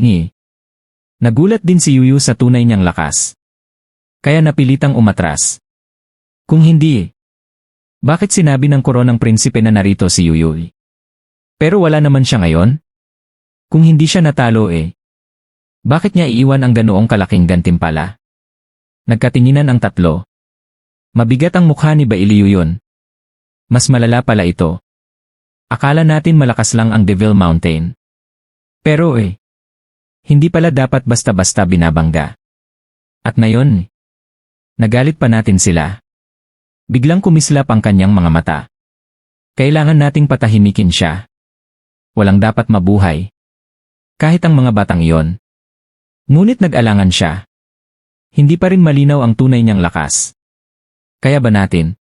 nagulat din si Yuyu sa tunay niyang lakas. Kaya napilitang umatras. Kung hindi, bakit sinabi ng koronang prinsipe na narito si Yuyu? Pero wala naman siya ngayon? Kung hindi siya natalo bakit niya iiwan ang ganoong kalaking gantimpala? Nagkatinginan ang 3. Mabigat ang mukha ni Bailey Yuyon. Mas malala pala ito. Akala natin malakas lang ang Devil Mountain. Pero hindi pala dapat basta-basta binabangga. At ngayon, nagalit pa natin sila. Biglang kumislap ang kanyang mga mata. Kailangan nating patahimikin siya. Walang dapat mabuhay. Kahit ang mga batang iyon. Ngunit nag-alangan siya. Hindi pa rin malinaw ang tunay niyang lakas. Kaya ba natin?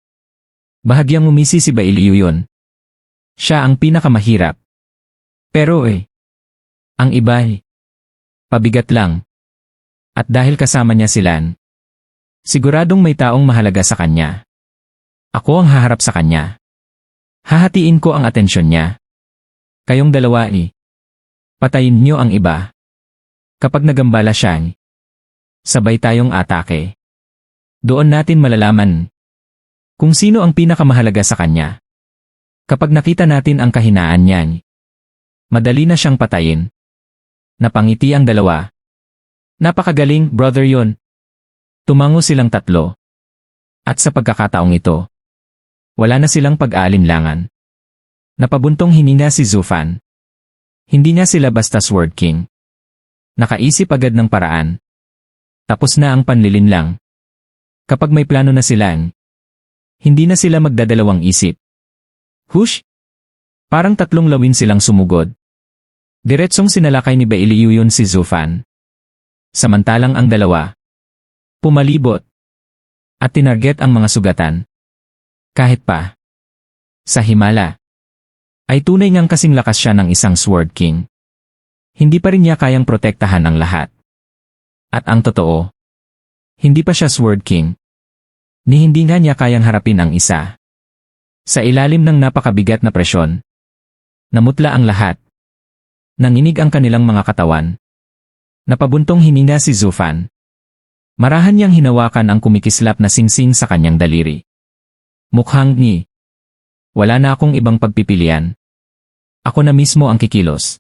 Bahagyang umisi si Bailey Yuyon. Siya ang pinakamahirap. Pero ang iba pabigat lang. At dahil kasama niya silan, siguradong may taong mahalaga sa kanya. Ako ang haharap sa kanya. Hahatiin ko ang atensyon niya. Kayong dalawa patayin niyo ang iba. Kapag nagambala siya, sabay tayong atake. Doon natin malalaman kung sino ang pinakamahalaga sa kanya. Kapag nakita natin ang kahinaan niya, madali na siyang patayin. Napangiti ang 2. Napakagaling, brother yon. Tumango silang 3. At sa pagkakataong ito, wala na silang pag-aalinlangan. Napabuntong hininga si Zufan. Hindi niya sila basta Sword King. Nakaisip agad ng paraan. Tapos na ang panlilinlang. Kapag may plano na sila, hindi na sila magdadalawang isip. Hush! Parang 3 lawin silang sumugod. Diretsong sinalakay ni Bailey Yuyon si Zufan. Samantalang ang 2 pumalibot at tinarget ang mga sugatan. Kahit pa sa himala ay tunay ngang kasing lakas siya ng isang Sword King. Hindi pa rin niya kayang protektahan ang lahat. At ang totoo, hindi pa siya Sword King. Ni hindi nga niya kayang harapin ang isa. Sa ilalim ng napakabigat na presyon, namutla ang lahat. Nanginig ang kanilang mga katawan. Napabuntong hininga si Zufan. Marahan niyang hinawakan ang kumikislap na singsing sa kanyang daliri. Mukhang wala na akong ibang pagpipilian. Ako na mismo ang kikilos.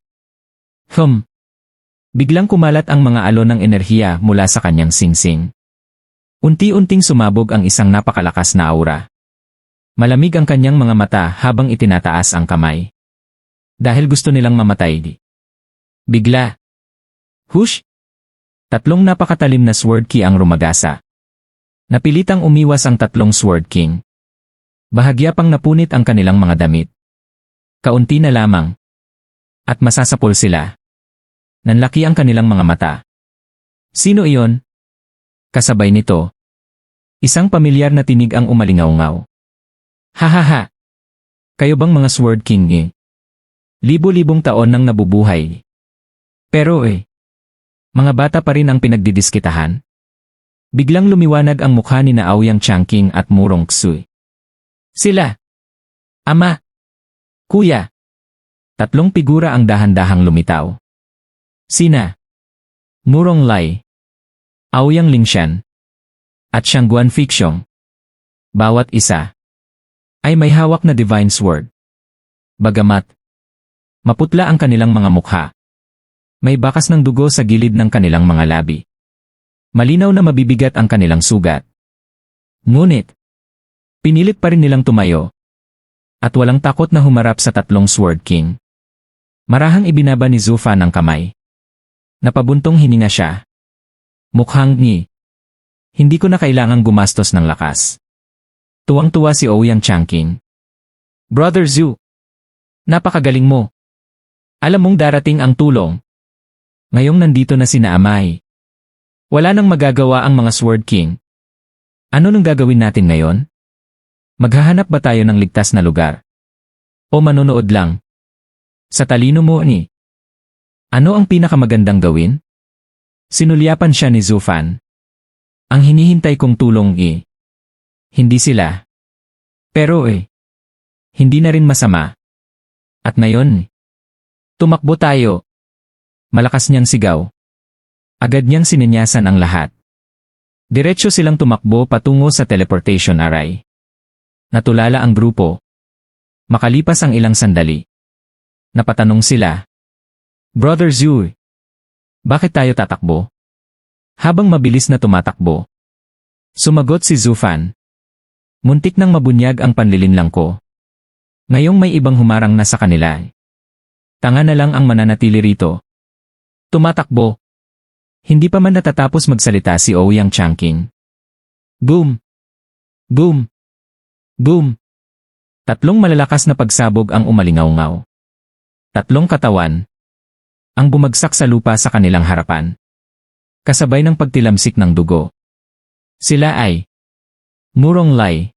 Biglang kumalat ang mga alon ng enerhiya mula sa kanyang singsing. Unti-unting sumabog ang isang napakalakas na aura. Malamig ang kanyang mga mata habang itinataas ang kamay. Dahil gusto nilang mamatay. Bigla. Hush! Tatlong napakatalim na Sword Key ang rumagasa. Napilitang umiwas ang tatlong Sword King. Bahagya pang napunit ang kanilang mga damit. Kaunti na lamang. At masasapol sila. Nanlaki ang kanilang mga mata. Sino iyon? Kasabay nito. Isang pamilyar na tinig ang umalingaw-ngaw. Hahaha! Kayo bang mga Sword King? Libo-libong taon nang nabubuhay. Pero mga bata pa rin ang pinagdidiskitahan. Biglang lumiwanag ang mukha ni na Aoyang Changqing at Murong Xue. Sila! Ama! Kuya! Tatlong figura ang dahan-dahang lumitaw. Sina? Murong Lai, Aoyang Lingshan, at Shangguan Fixiong. Bawat isa ay may hawak na divine sword. Bagamat maputla ang kanilang mga mukha, may bakas ng dugo sa gilid ng kanilang mga labi. Malinaw na mabibigat ang kanilang sugat. Ngunit, pinilit pa rin nilang tumayo. At walang takot na humarap sa tatlong Sword King. Marahang ibinaba ni Zufan ang kamay. Napabuntong hininga siya. Mukhang hindi ko na kailangang gumastos ng lakas. Tuwang-tuwa si Ouyang Changqing. Brother Zhu, napakagaling mo. Alam mong darating ang tulong. Ngayong nandito na sina Amay. Wala nang magagawa ang mga Sword King. Ano nang gagawin natin ngayon? Maghahanap ba tayo ng ligtas na lugar? O manonood lang? Sa talino mo ano ang pinakamagandang gawin? Sinulyapan siya ni Zufan. Ang hinihintay kong tulong hindi sila. Pero hindi na rin masama. At ngayon tumakbo tayo. Malakas niyang sigaw. Agad niyang sininyasan ang lahat. Diretso silang tumakbo patungo sa teleportation array. Natulala ang grupo. Makalipas ang ilang sandali. Napatanong sila. Brother Zhu, bakit tayo tatakbo? Habang mabilis na tumatakbo. Sumagot si Zufan. Muntik nang mabunyag ang panlilinlang ko. Ngayong may ibang humarang na sa kanila. Tanga na lang ang mananatili rito. Tumatakbo. Hindi pa man natatapos magsalita si Ouyang Changqing. Boom! Boom! Boom! Tatlong malalakas na pagsabog ang umalingaw-ngaw. Tatlong katawan ang bumagsak sa lupa sa kanilang harapan. Kasabay ng pagtilamsik ng dugo. Sila ay Murong Lai,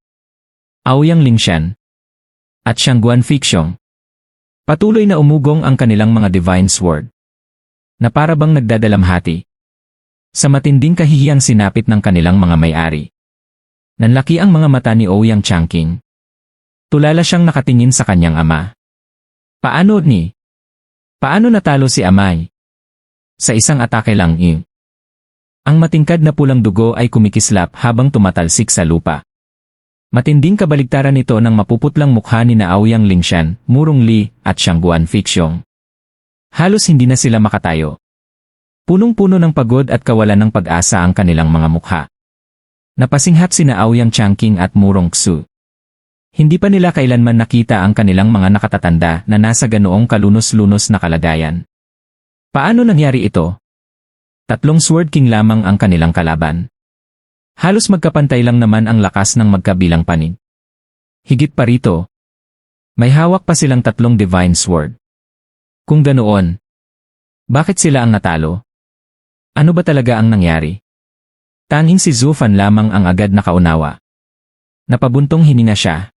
Aoyang Lingshan, at Shangguan Fixiong. Patuloy na umugong ang kanilang mga divine sword. Na para bang nagdadalamhati. Sa matinding kahihiyang sinapit ng kanilang mga may-ari. Nanlaki ang mga mata ni Ouyang Changqing. Tulala siyang nakatingin sa kanyang ama. Paano natalo si Amay? Sa isang atake lang Ang matingkad na pulang dugo ay kumikislap habang tumatalsik sa lupa. Matinding kabaligtaran ito ng mapuputlang mukha ni na Aoyang Lingshan, Murong Li, at Shangguan Fixiong. Halos hindi na sila makatayo. Punong-puno ng pagod at kawalan ng pag-asa ang kanilang mga mukha. Napasinghat sina Aoyang Changqing at Murong Xue. Hindi pa nila kailanman nakita ang kanilang mga nakatatanda na nasa ganoong kalunos-lunos na kalagayan. Paano nangyari ito? Tatlong Sword King lamang ang kanilang kalaban. Halos magkapantay lang naman ang lakas ng magkabilang panig. Higit pa rito, may hawak pa silang tatlong Divine Sword. Kung ganoon, bakit sila ang natalo? Ano ba talaga ang nangyari? Tanging si Zufan lamang ang agad nakaunawa. Napabuntong hininga siya.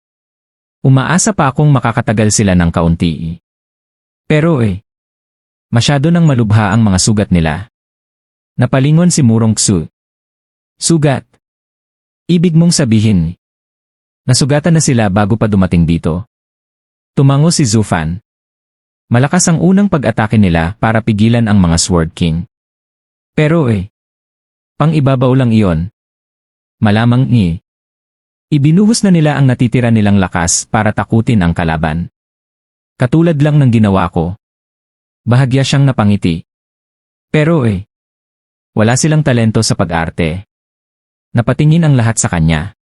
Umaasa pa akong makakatagal sila ng kaunti. Pero masyado nang malubha ang mga sugat nila. Napalingon si Murong Xue. Sugat? Ibig mong sabihin, nasugatan na sila bago pa dumating dito? Tumango si Zufan. Malakas ang unang pag-atake nila para pigilan ang mga Sword King. Pero pang-ibabaw lang iyon. Malamang ibinuhos na nila ang natitira nilang lakas para takutin ang kalaban. Katulad lang ng ginawa ko. Bahagya siyang napangiti. Pero wala silang talento sa pag-arte. Napatingin ang lahat sa kanya.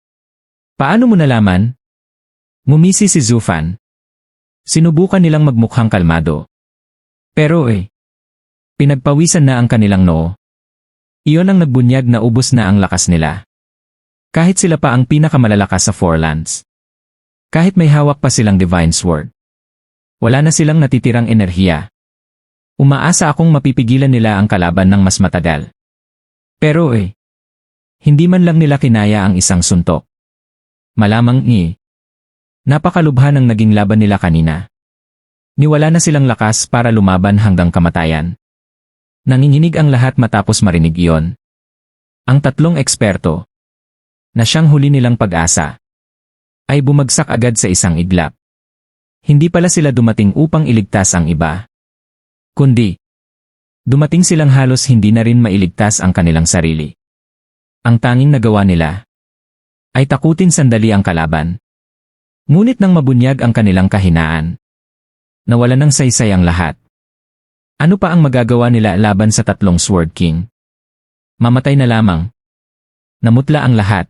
Paano mo nalaman? Ngumisi si Zufan. Sinubukan nilang magmukhang kalmado. Pero pinagpawisan na ang kanilang noo. Iyon ang nagbunyag na ubos na ang lakas nila. Kahit sila pa ang pinakamalalakas sa Four Lands. Kahit may hawak pa silang Divine Sword. Wala na silang natitirang enerhiya. Umaasa akong mapipigilan nila ang kalaban ng mas matagal. Pero hindi man lang nila kinaya ang isang suntok. Malamang napakalubha ng naging laban nila kanina. Niwala na silang lakas para lumaban hanggang kamatayan. Nanginginig ang lahat matapos marinig iyon. Ang tatlong eksperto, na siyang huli nilang pag-asa, ay bumagsak agad sa isang iglap. Hindi pala sila dumating upang iligtas ang iba. Kundi, dumating silang halos hindi na rin mailigtas ang kanilang sarili. Ang tanging nagawa nila ay takutin sandali ang kalaban. Ngunit nang mabunyag ang kanilang kahinaan, nawala ng saysay ang lahat. Ano pa ang magagawa nila laban sa tatlong Sword King? Mamatay na lamang. Namutla ang lahat.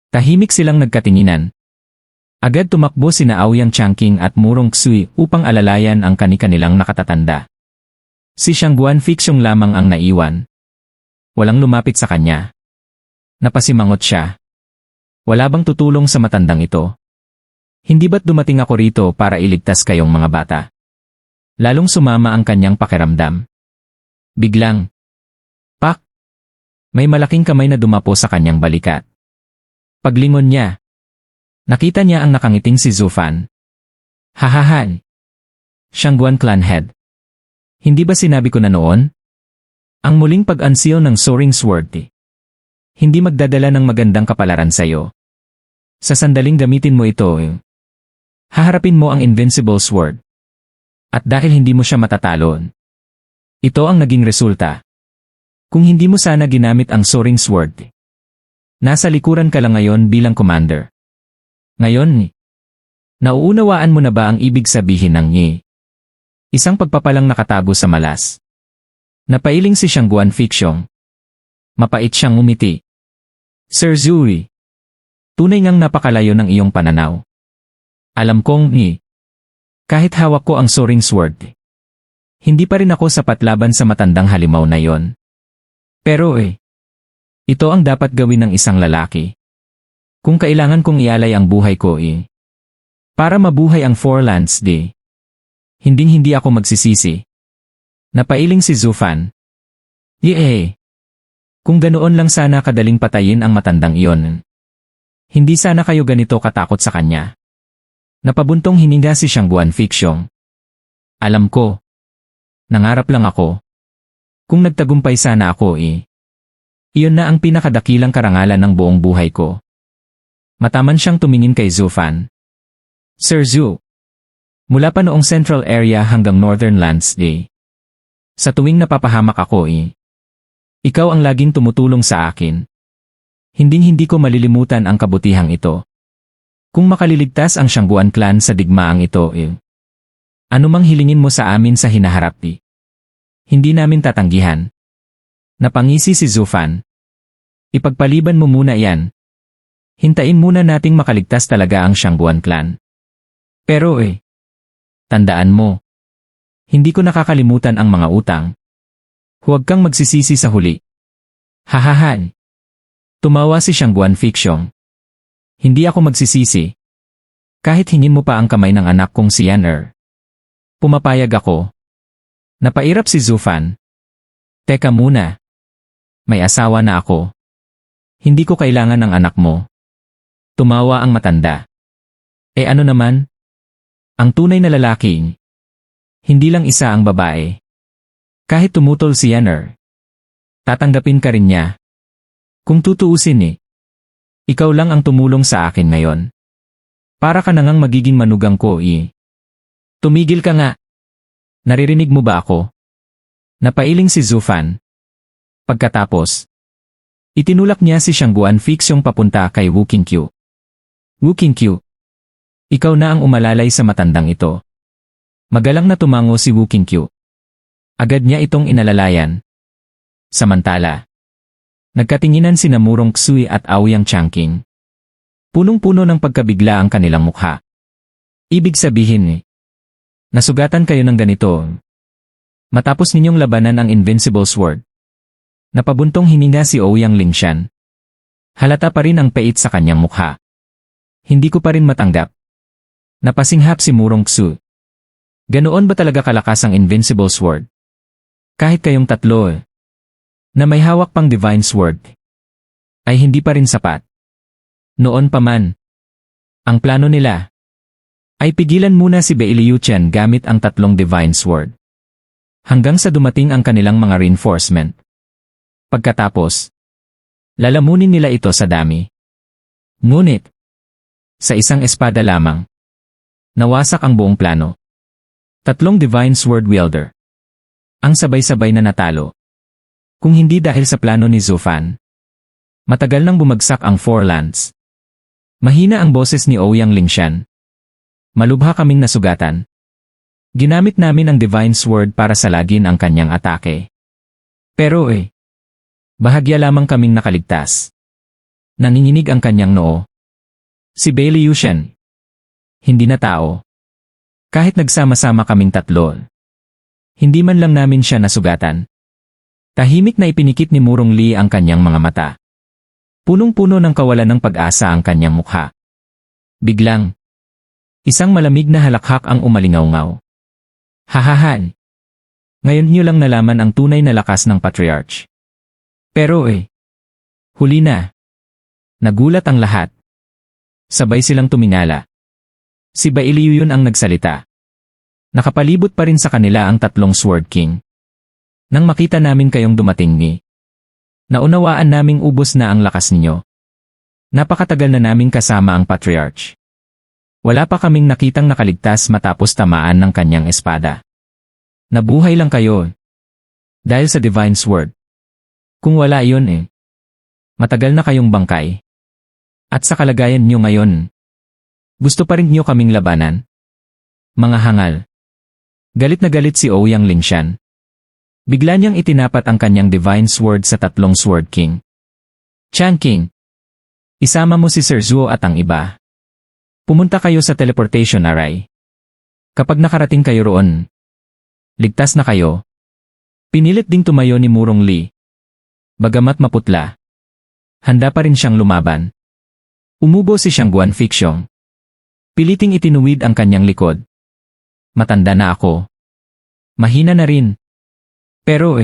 Tahimik silang nagkatinginan. Agad tumakbo sina Aoyang Changqing at Murong Xui upang alalayan ang kani-kanilang nakatatanda. Si Shangguan Fixing lamang ang naiwan. Walang lumapit sa kanya. Napasimangot siya. Wala bang tutulong sa matandang ito? Hindi ba't dumating ako rito para iligtas kayong mga bata? Lalong sumama ang kanyang pakiramdam. Biglang, pak! May malaking kamay na dumapo sa kanyang balikat. Paglingon niya, nakita niya ang nakangiting si Zufan. Hahahan! Shangguan Clan Head. Hindi ba sinabi ko na noon? Ang muling pag-unseal ng Soaring Sword. Hindi magdadala ng magandang kapalaran sa'yo. Sa sandaling gamitin mo ito, haharapin mo ang Invincible Sword. At dahil hindi mo siya matatalon, ito ang naging resulta. Kung hindi mo sana ginamit ang Soaring Sword, nasa likuran ka lang ngayon bilang commander. Ngayon, nauunawaan mo na ba ang ibig sabihin ng isang pagpapalang nakatago sa malas? Napailing si Shangguan Fixing. Mapait siyang umiti. Sir Zui, tunay ngang napakalayo ng iyong pananaw. Alam kong kahit hawak ko ang Soaring Sword, hindi pa rin ako sapat laban sa matandang halimaw na yon. Pero ito ang dapat gawin ng isang lalaki. Kung kailangan kong ialay ang buhay ko para mabuhay ang Four Lands hinding-hindi ako magsisisi. Napailing si Zufan. Kung ganoon lang sana kadaling patayin ang matandang iyon. Hindi sana kayo ganito katakot sa kanya. Napabuntong hininga si Shangguan Fixing. Alam ko. Nangarap lang ako. Kung nagtagumpay sana ako iyon na ang pinakadakilang karangalan ng buong buhay ko. Mataman siyang tumingin kay Zufan. Sir Zhu. Mula pa noong Central Area hanggang Northern Lands sa tuwing napapahamak ako ikaw ang laging tumutulong sa akin. Hinding-hindi ko malilimutan ang kabutihang ito. Kung makaliligtas ang Shangguan Clan sa digmaang ito anumang hilingin mo sa amin sa hinaharap hindi namin tatanggihan. Napangisi si Zufan. Ipagpaliban mo muna yan. Hintayin muna nating makaligtas talaga ang Shangguan Clan. Pero tandaan mo. Hindi ko nakakalimutan ang mga utang. Huwag kang magsisisi sa huli. Hahahan. Tumawa si Shangguan Fixing. Hindi ako magsisisi. Kahit hingin mo pa ang kamay ng anak kong si Yan. Pumapayag ako. Napairap si Zufan. Teka muna. May asawa na ako. Hindi ko kailangan ng anak mo. Tumawa ang matanda. Ano naman? Ang tunay na lalaki. Hindi lang isa ang babae. Kahit tumutol si Yan. Tatanggapin ka rin niya. Kung tutuusin ikaw lang ang tumulong sa akin ngayon. Para ka na ngang magiging manugang ko Tumigil ka nga. Naririnig mo ba ako? Napailing si Zufan. Pagkatapos, itinulak niya si Shangguan Fixing papunta kay Wu Qingqiu. Wu Qingqiu, ikaw na ang umalalay sa matandang ito. Magalang na tumango si Wu Qingqiu. Agad niya itong inalalayan. Samantala, nagkatinginan sina Murong Xui at Aoyang Changqing. Punong-puno ng pagkabigla ang kanilang mukha. Ibig sabihin, nasugatan kayo ng ganito. Matapos ninyong labanan ang Invincible Sword. Napabuntong hininga si Ouyang Lingshan. Halata pa rin ang pait sa kanyang mukha. Hindi ko pa rin matanggap. Napasinghap si Murong Xu. Ganoon ba talaga kalakas ang Invincible Sword? Kahit kayong tatlo, na may hawak pang Divine Sword, ay hindi pa rin sapat. Noon pa man, ang plano nila ay pigilan muna si Beiliu Chen gamit ang tatlong Divine Sword. Hanggang sa dumating ang kanilang mga reinforcement. Pagkatapos, lalamunin nila ito sa dami. Ngunit, sa isang espada lamang, nawasak ang buong plano. Tatlong Divine Sword Wielder. Ang sabay-sabay na natalo. Kung hindi dahil sa plano ni Zufan. Matagal nang bumagsak ang Four Lands. Mahina ang boses ni Ouyang Lingshan. Malubha kaming nasugatan. Ginamit namin ang Divine Sword para salagin ang kanyang atake. Pero bahagya lamang kaming nakaligtas. Nanginginig ang kanyang noo. Si Beiliu Chen. Hindi na tao. Kahit nagsama-sama kaming tatlo. Hindi man lang namin siya nasugatan. Tahimik na ipinikit ni Murong Li ang kanyang mga mata. Punong-puno ng kawalan ng pag-asa ang kanyang mukha. Biglang, isang malamig na halakhak ang umalingaw-ngaw. Hahahan. Ngayon niyo lang nalaman ang tunay na lakas ng Patriarch. Pero huli na. Nagulat ang lahat. Sabay silang tumingala. Si Beiliu yun ang nagsalita. Nakapalibot pa rin sa kanila ang tatlong Sword King. Nang makita namin kayong dumating naunawaan naming ubos na ang lakas ninyo. Napakatagal na naming kasama ang Patriarch. Wala pa kaming nakitang nakaligtas matapos tamaan ng kanyang espada. Nabuhay lang kayo. Dahil sa Divine Sword. Kung wala yun matagal na kayong bangkay. At sa kalagayan niyo ngayon, gusto pa rin niyo kaming labanan? Mga hangal. Galit na galit si Ouyang Lingshan. Bigla niyang itinapat ang kanyang Divine Sword sa tatlong Sword King. Changqing, isama mo si Sir Zuo at ang iba. Pumunta kayo sa teleportation array. Kapag nakarating kayo roon, ligtas na kayo. Pinilit ding tumayo ni Murong Li. Bagamat maputla, handa pa rin siyang lumaban. Umubo si Shangguan Fixiong. Piliting itinuwid ang kanyang likod. Matanda na ako. Mahina na rin. Pero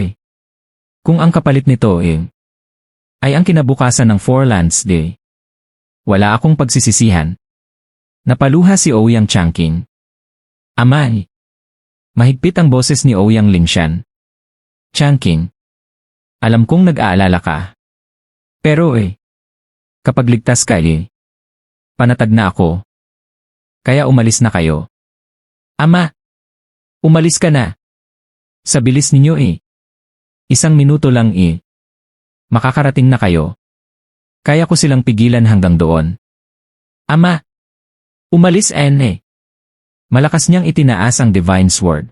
kung ang kapalit nito ay ang kinabukasan ng Four Lands wala akong pagsisisihan. Napaluha si Ouyang Changqing. Ama, mahigpit ang boses ni Ouyang Lingshan. Changqing, alam kong nag-aalala ka. Pero kapag ligtas ka panatag na ako. Kaya umalis na kayo. Ama, umalis ka na. Sa bilis ninyo Isang minuto lang makakarating na kayo. Kaya ko silang pigilan hanggang doon. Ama, umalis Malakas niyang itinaas ang Divine Sword.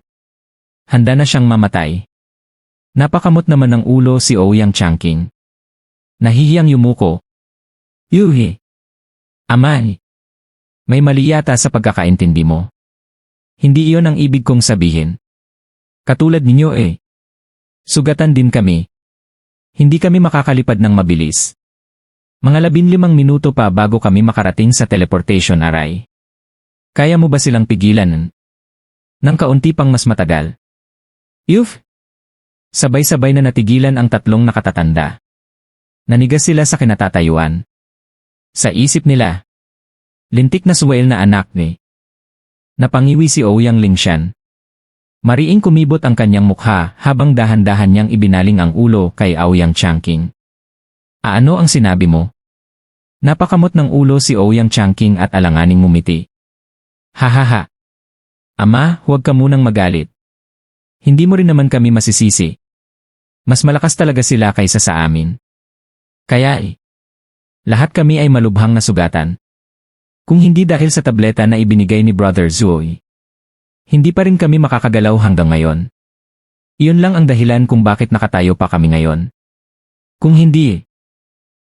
Handa na siyang mamatay. Napakamot naman ng ulo si Ouyang Changqing. Nahihiyang yumuko. Yuhi. Ama, may mali yata sa pagkakaintindi mo. Hindi iyon ang ibig kong sabihin. Katulad ninyo sugatan din kami. Hindi kami makakalipad ng mabilis. Mga 15 minuto pa bago kami makarating sa teleportation array. Kaya mo ba silang pigilan? Nang kaunti pang mas matagal. Yuf! Sabay-sabay na natigilan ang tatlong nakatatanda. Nanigas sila sa kinatatayuan. Sa isip nila, lintik na suwail na anak Napangiwi si Ouyang Lingshan. Mariing kumibot ang kanyang mukha habang dahan-dahan niyang ibinaling ang ulo kay Ouyang Changqing. Ano ang sinabi mo? Napakamot ng ulo si Ouyang Changqing at alanganing ngumiti. Hahaha. Ama, huwag ka munang magalit. Hindi mo rin naman kami masisisi. Mas malakas talaga sila kaysa sa amin. Kaya lahat kami ay malubhang nasugatan. Kung hindi dahil sa tableta na ibinigay ni Brother Zuo, hindi pa rin kami makakagalaw hanggang ngayon. Iyon lang ang dahilan kung bakit nakatayo pa kami ngayon. Kung hindi,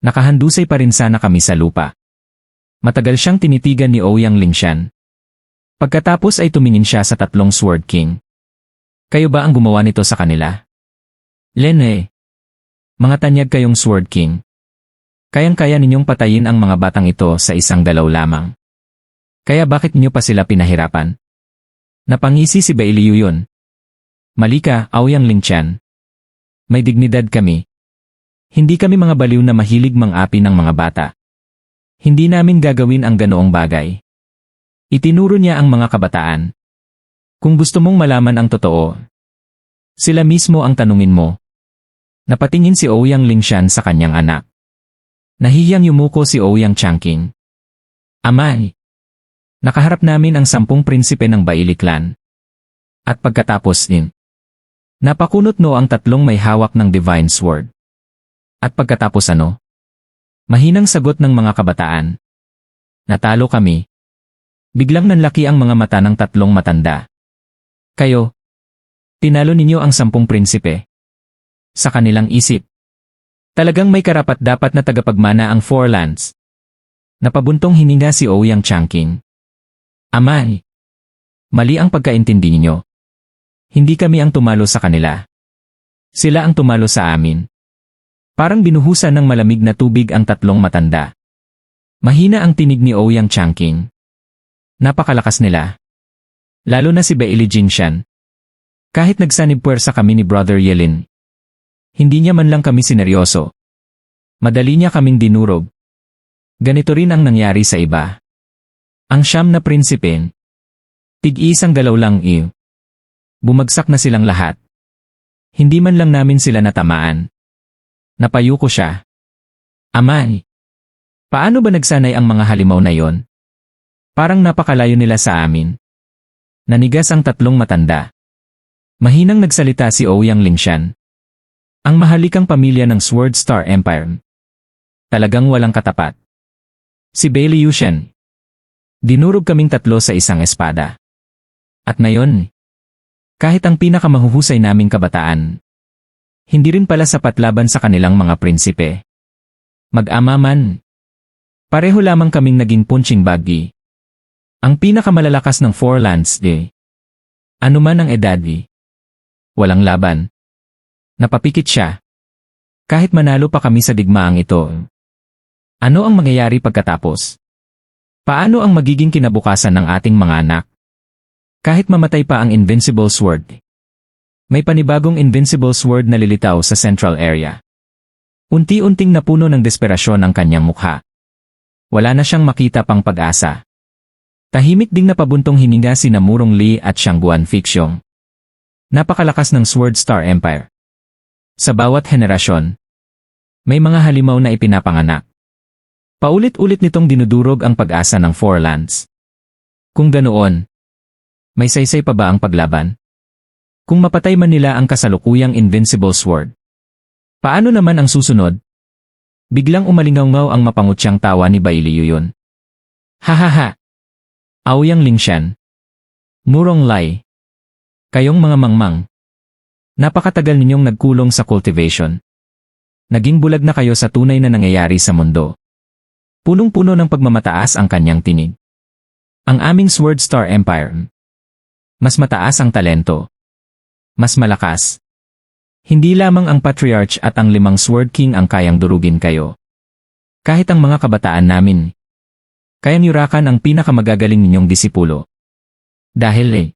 nakahandusay pa rin sana kami sa lupa. Matagal siyang tinitigan ni Ouyang Lingshan. Pagkatapos ay tumingin siya sa tatlong Sword King. Kayo ba ang gumawa nito sa kanila? Lene. Mga tanyag kayong Sword King. Kayang-kaya ninyong patayin ang mga batang ito sa isang galaw lamang. Kaya bakit niyo pa sila pinahirapan? Napangisi si Bailiu yun. Mali ka, Ouyang Lingshan. May dignidad kami. Hindi kami mga baliw na mahilig mang-api ng mga bata. Hindi namin gagawin ang ganoong bagay. Itinuro niya ang mga kabataan. Kung gusto mong malaman ang totoo, sila mismo ang tanungin mo. Napatingin si Ouyang Lingshan sa kanyang anak. Nahihiyang yumuko si Ouyang Changqing. Amay. Nakaharap namin ang 10 prinsipe ng Baili clan. At pagkatapos din, napakunot no ang tatlong may hawak ng Divine Sword. At pagkatapos ano? Mahinang sagot ng mga kabataan. Natalo kami. Biglang nanlaki ang mga mata ng tatlong matanda. Kayo, tinalo ninyo ang 10 prinsipe. Sa kanilang isip, talagang may karapat-dapat na tagapagmana ang Four Lands. Napabuntong hininga si Ouyang Changqing. Amay. Mali ang pagkaintindi ninyo. Hindi kami ang tumalo sa kanila. Sila ang tumalo sa amin. Parang binuhusan ng malamig na tubig ang tatlong matanda. Mahina ang tinig ni Ouyang Changqing. Napakalakas nila. Lalo na si Baili Jingshan. Kahit nagsanib puwersa kami ni Brother Yelin, hindi niya man lang kami sineryoso. Madali niya kaming dinurog. Ganito rin ang nangyari sa iba. Ang 9 na prinsipe, tig-isang galaw lang bumagsak na silang lahat. Hindi man lang namin sila natamaan. Napayuko siya. Amay. Paano ba nagsanay ang mga halimaw na yon? Parang napakalayo nila sa amin. Nanigas ang tatlong matanda. Mahinang nagsalita si Ouyang Lingshan. Ang mahalikang pamilya ng Sword Star Empire. Talagang walang katapat. Si Bailiu Shen. Dinurog kaming tatlo sa isang espada. At ngayon, kahit ang pinakamahuhusay naming kabataan, hindi rin pala sapat laban sa kanilang mga prinsipe. Mag-ama man. Pareho lamang kaming naging punching buggy. Ang pinakamalalakas ng Four Lands Ano man ang edad walang laban. Napapikit siya. Kahit manalo pa kami sa digmaang ito. Ano ang mangyayari pagkatapos? Paano ang magiging kinabukasan ng ating mga anak? Kahit mamatay pa ang Invincible Sword, may panibagong Invincible Sword na lilitaw sa central area. Unti-unting napuno ng desperasyon ang kanyang mukha. Wala na siyang makita pang pag-asa. Tahimik ding napabuntong hininga si Namurong Li at Shangguan Fixiong. Napakalakas ng Sword Star Empire. Sa bawat henerasyon, may mga halimaw na ipinapanganak. Paulit-ulit nitong dinudurog ang pag-asa ng Four Lands. Kung ganoon, may saysay pa ba ang paglaban? Kung mapatay man nila ang kasalukuyang Invincible Sword, paano naman ang susunod? Biglang umalingaw ang mapangutyang tawa ni Bailiu yun. Hahaha! Ouyang Lingshan. Murong Lai. Kayong mga mangmang. Napakatagal ninyong nagkulong sa cultivation. Naging bulag na kayo sa tunay na nangyayari sa mundo. Punong-puno ng pagmamataas ang kanyang tinig. Ang aming Sword Star Empire. Mas mataas ang talento. Mas malakas. Hindi lamang ang Patriarch at ang 5 Sword King ang kayang durugin kayo. Kahit ang mga kabataan namin. Kayang yurakan ang pinakamagagaling ninyong disipulo. Dahil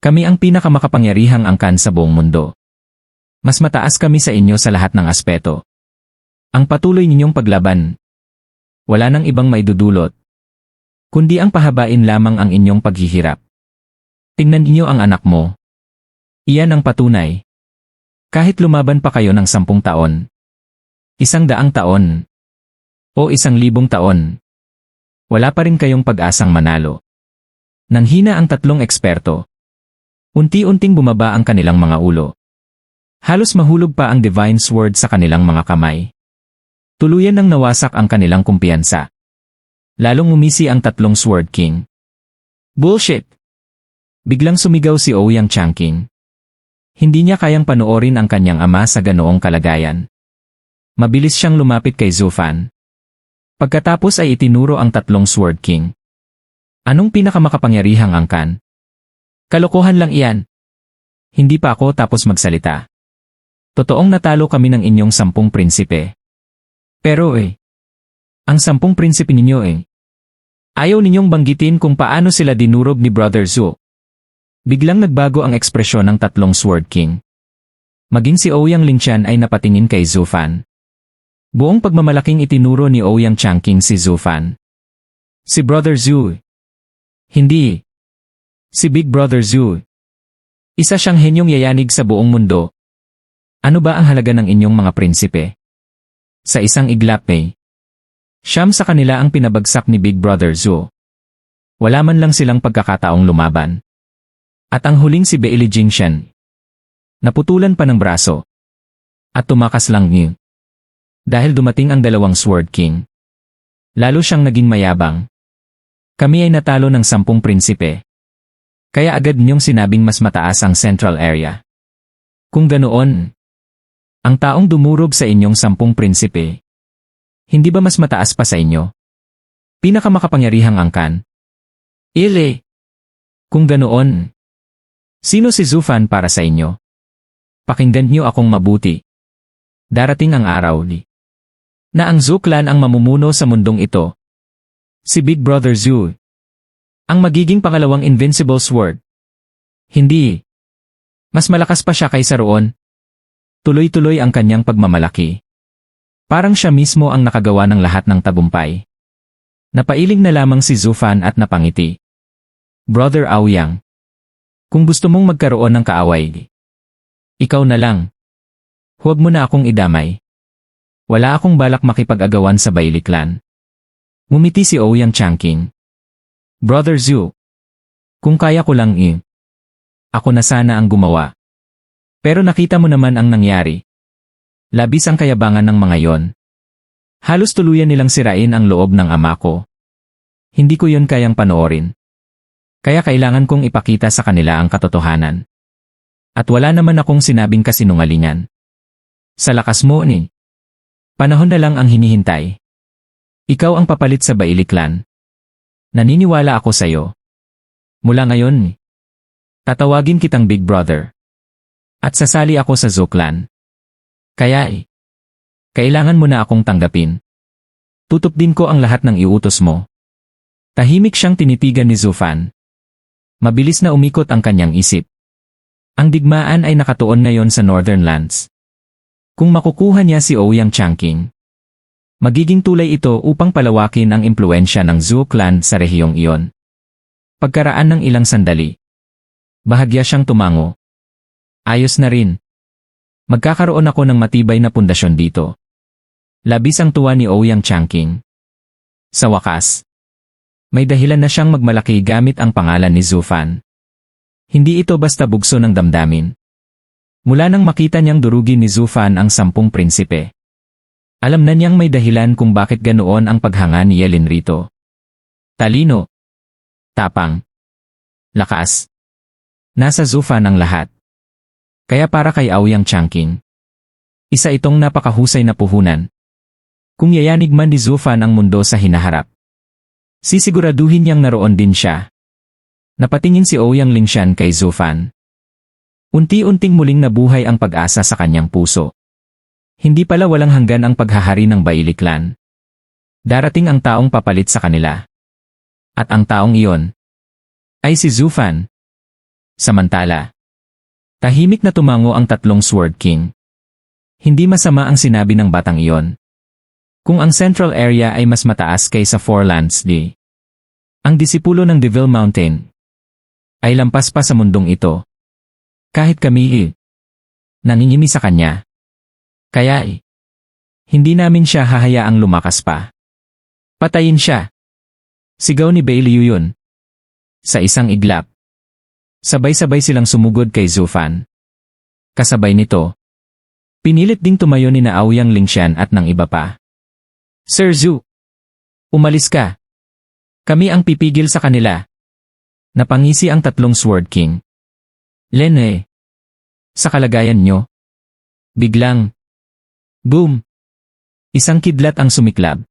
kami ang pinakamakapangyarihang angkan sa buong mundo. Mas mataas kami sa inyo sa lahat ng aspeto. Ang patuloy ninyong paglaban, wala nang ibang maidudulot, kundi ang pahabain lamang ang inyong paghihirap. Tingnan niyo ang anak mo. Iyan ang patunay. Kahit lumaban pa kayo ng 10 taon, 100 taon, o 1,000 taon, wala pa rin kayong pag-asang manalo. Nanghina ang tatlong eksperto. Unti-unting bumaba ang kanilang mga ulo. Halos mahulog pa ang Divine Sword sa kanilang mga kamay. Tuluyan nang nawasak ang kanilang kumpiyansa. Lalong umisi ang tatlong Sword King. Bullshit! Biglang sumigaw si Ouyang Changqing. Hindi niya kayang panoorin ang kanyang ama sa ganoong kalagayan. Mabilis siyang lumapit kay Zufan. Pagkatapos ay itinuro ang tatlong Sword King. Anong pinakamakapangyarihang angkan? Kalokohan lang iyan. Hindi pa ako tapos magsalita. Totoong natalo kami ng inyong 10 prinsipe. Pero ang 10 prinsipe ninyo ayaw ninyong banggitin kung paano sila dinurog ni Brother Zhu. Biglang nagbago ang ekspresyon ng tatlong Sword King. Maging si Ouyang Lingshan ay napatingin kay Zhu Fan. Buong pagmamalaking itinuro ni Ouyang Changqing si Zhu Fan. Si Brother Zhu. Hindi. Si Big Brother Zhu. Isa siyang henyong yayanig sa buong mundo. Ano ba ang halaga ng inyong mga prinsipe? Sa isang iglap siyam sa kanila ang pinabagsak ni Big Brother Zhu. Wala man lang silang pagkakataong lumaban. At ang huling si Beili Jingshan. Naputulan pa ng braso. At tumakas lang niya. Dahil dumating ang dalawang Sword King. Lalo siyang naging mayabang. Kami ay natalo ng 10 prinsipe. Kaya agad niyong sinabing mas mataas ang Central Area. Kung ganoon, ang taong dumurog sa inyong 10 prinsipe, hindi ba mas mataas pa sa inyo? Pinakamakapangyarihang angkan? Ile. Kung ganoon, sino si Zhu Fan para sa inyo? Pakinggan niyo akong mabuti. Darating ang araw na ang Zhu Clan ang mamumuno sa mundong ito. Si Big Brother Zhu ang magiging pangalawang Invincible Sword. Hindi. Mas malakas pa siya kaysa roon. Tuloy-tuloy ang kanyang pagmamalaki. Parang siya mismo ang nakagawa ng lahat ng tagumpay. Napailing na lamang si Zhu Fan at napangiti. Brother Aoyang, kung gusto mong magkaroon ng kaaway, ikaw na lang. Huwag mo na akong idamay. Wala akong balak makipag-agawan sa Beili Clan. Ngumiti si Ouyang Changqing. Brother Zhu, kung kaya ko lang ako na sana ang gumawa. Pero nakita mo naman ang nangyari. Labis ang kayabangan ng mga yon. Halos tuluyan nilang sirain ang loob ng ama ko. Hindi ko yon kayang panoorin. Kaya kailangan kong ipakita sa kanila ang katotohanan. At wala naman akong sinabing kasinungalingan. Sa lakas mo panahon na lang ang hinihintay. Ikaw ang papalit sa Beili Clan. Naniniwala ako sa iyo. Mula ngayon, tatawagin kitang Big Brother. At sasali ako sa Zhu Clan. Kaya kailangan mo na akong tanggapin. Tutupdin ko ang lahat ng iutos mo. Tahimik siyang tinitigan ni Zhu Fan. Mabilis na umikot ang kanyang isip. Ang digmaan ay nakatuon ngayon sa Northern Lands. Kung makukuha niya si Ouyang Changqing, magiging tulay ito upang palawakin ang impluensya ng Zhu Clan sa rehiyong iyon. Pagkaraan ng ilang sandali, bahagya siyang tumango. Ayos na rin. Magkakaroon ako ng matibay na pundasyon dito. Labis ang tuwa ni Ouyang Changqing. Sa wakas, may dahilan na siyang magmalaki gamit ang pangalan ni Zhu Fan. Hindi ito basta bugso ng damdamin. Mula nang makita niyang durugin ni Zhu Fan ang 10 prinsipe, alam na niyang may dahilan kung bakit ganoon ang paghanga ni Yelin rito. Talino, tapang, lakas. Nasa Zhu Fan ang lahat. Kaya para kay Ouyang Changqing, isa itong napakahusay na puhunan. Kung yayanig man ni Zhu Fan ang mundo sa hinaharap, sisiguraduhin niyang naroon din siya. Napatingin si Ouyang Lingshan kay Zhu Fan. Unti-unting muling nabuhay ang pag-asa sa kanyang puso. Hindi pala walang hanggan ang paghahari ng Beili Clan. Darating ang taong papalit sa kanila. At ang taong iyon ay si Zhu Fan. Samantala, tahimik na tumango ang tatlong Sword King. Hindi masama ang sinabi ng batang iyon. Kung ang Central Area ay mas mataas kaysa Four Lands ang disipulo ng Devil Mountain ay lampas pa sa mundong ito. Kahit kami nangingimi sa kanya. Kaya hindi namin siya hahayaang lumakas pa. Patayin siya. Sigaw ni Beili Yuyun. Sa isang iglap, sabay-sabay silang sumugod kay Zhu Fan. Kasabay nito, pinilit ding tumayo ni Ouyang Lingshan at ng iba pa. Sir Zhu, umalis ka. Kami ang pipigil sa kanila. Napangisi ang tatlong Sword King. Lene, sa kalagayan nyo. Biglang, boom! Isang kidlat ang sumiklab.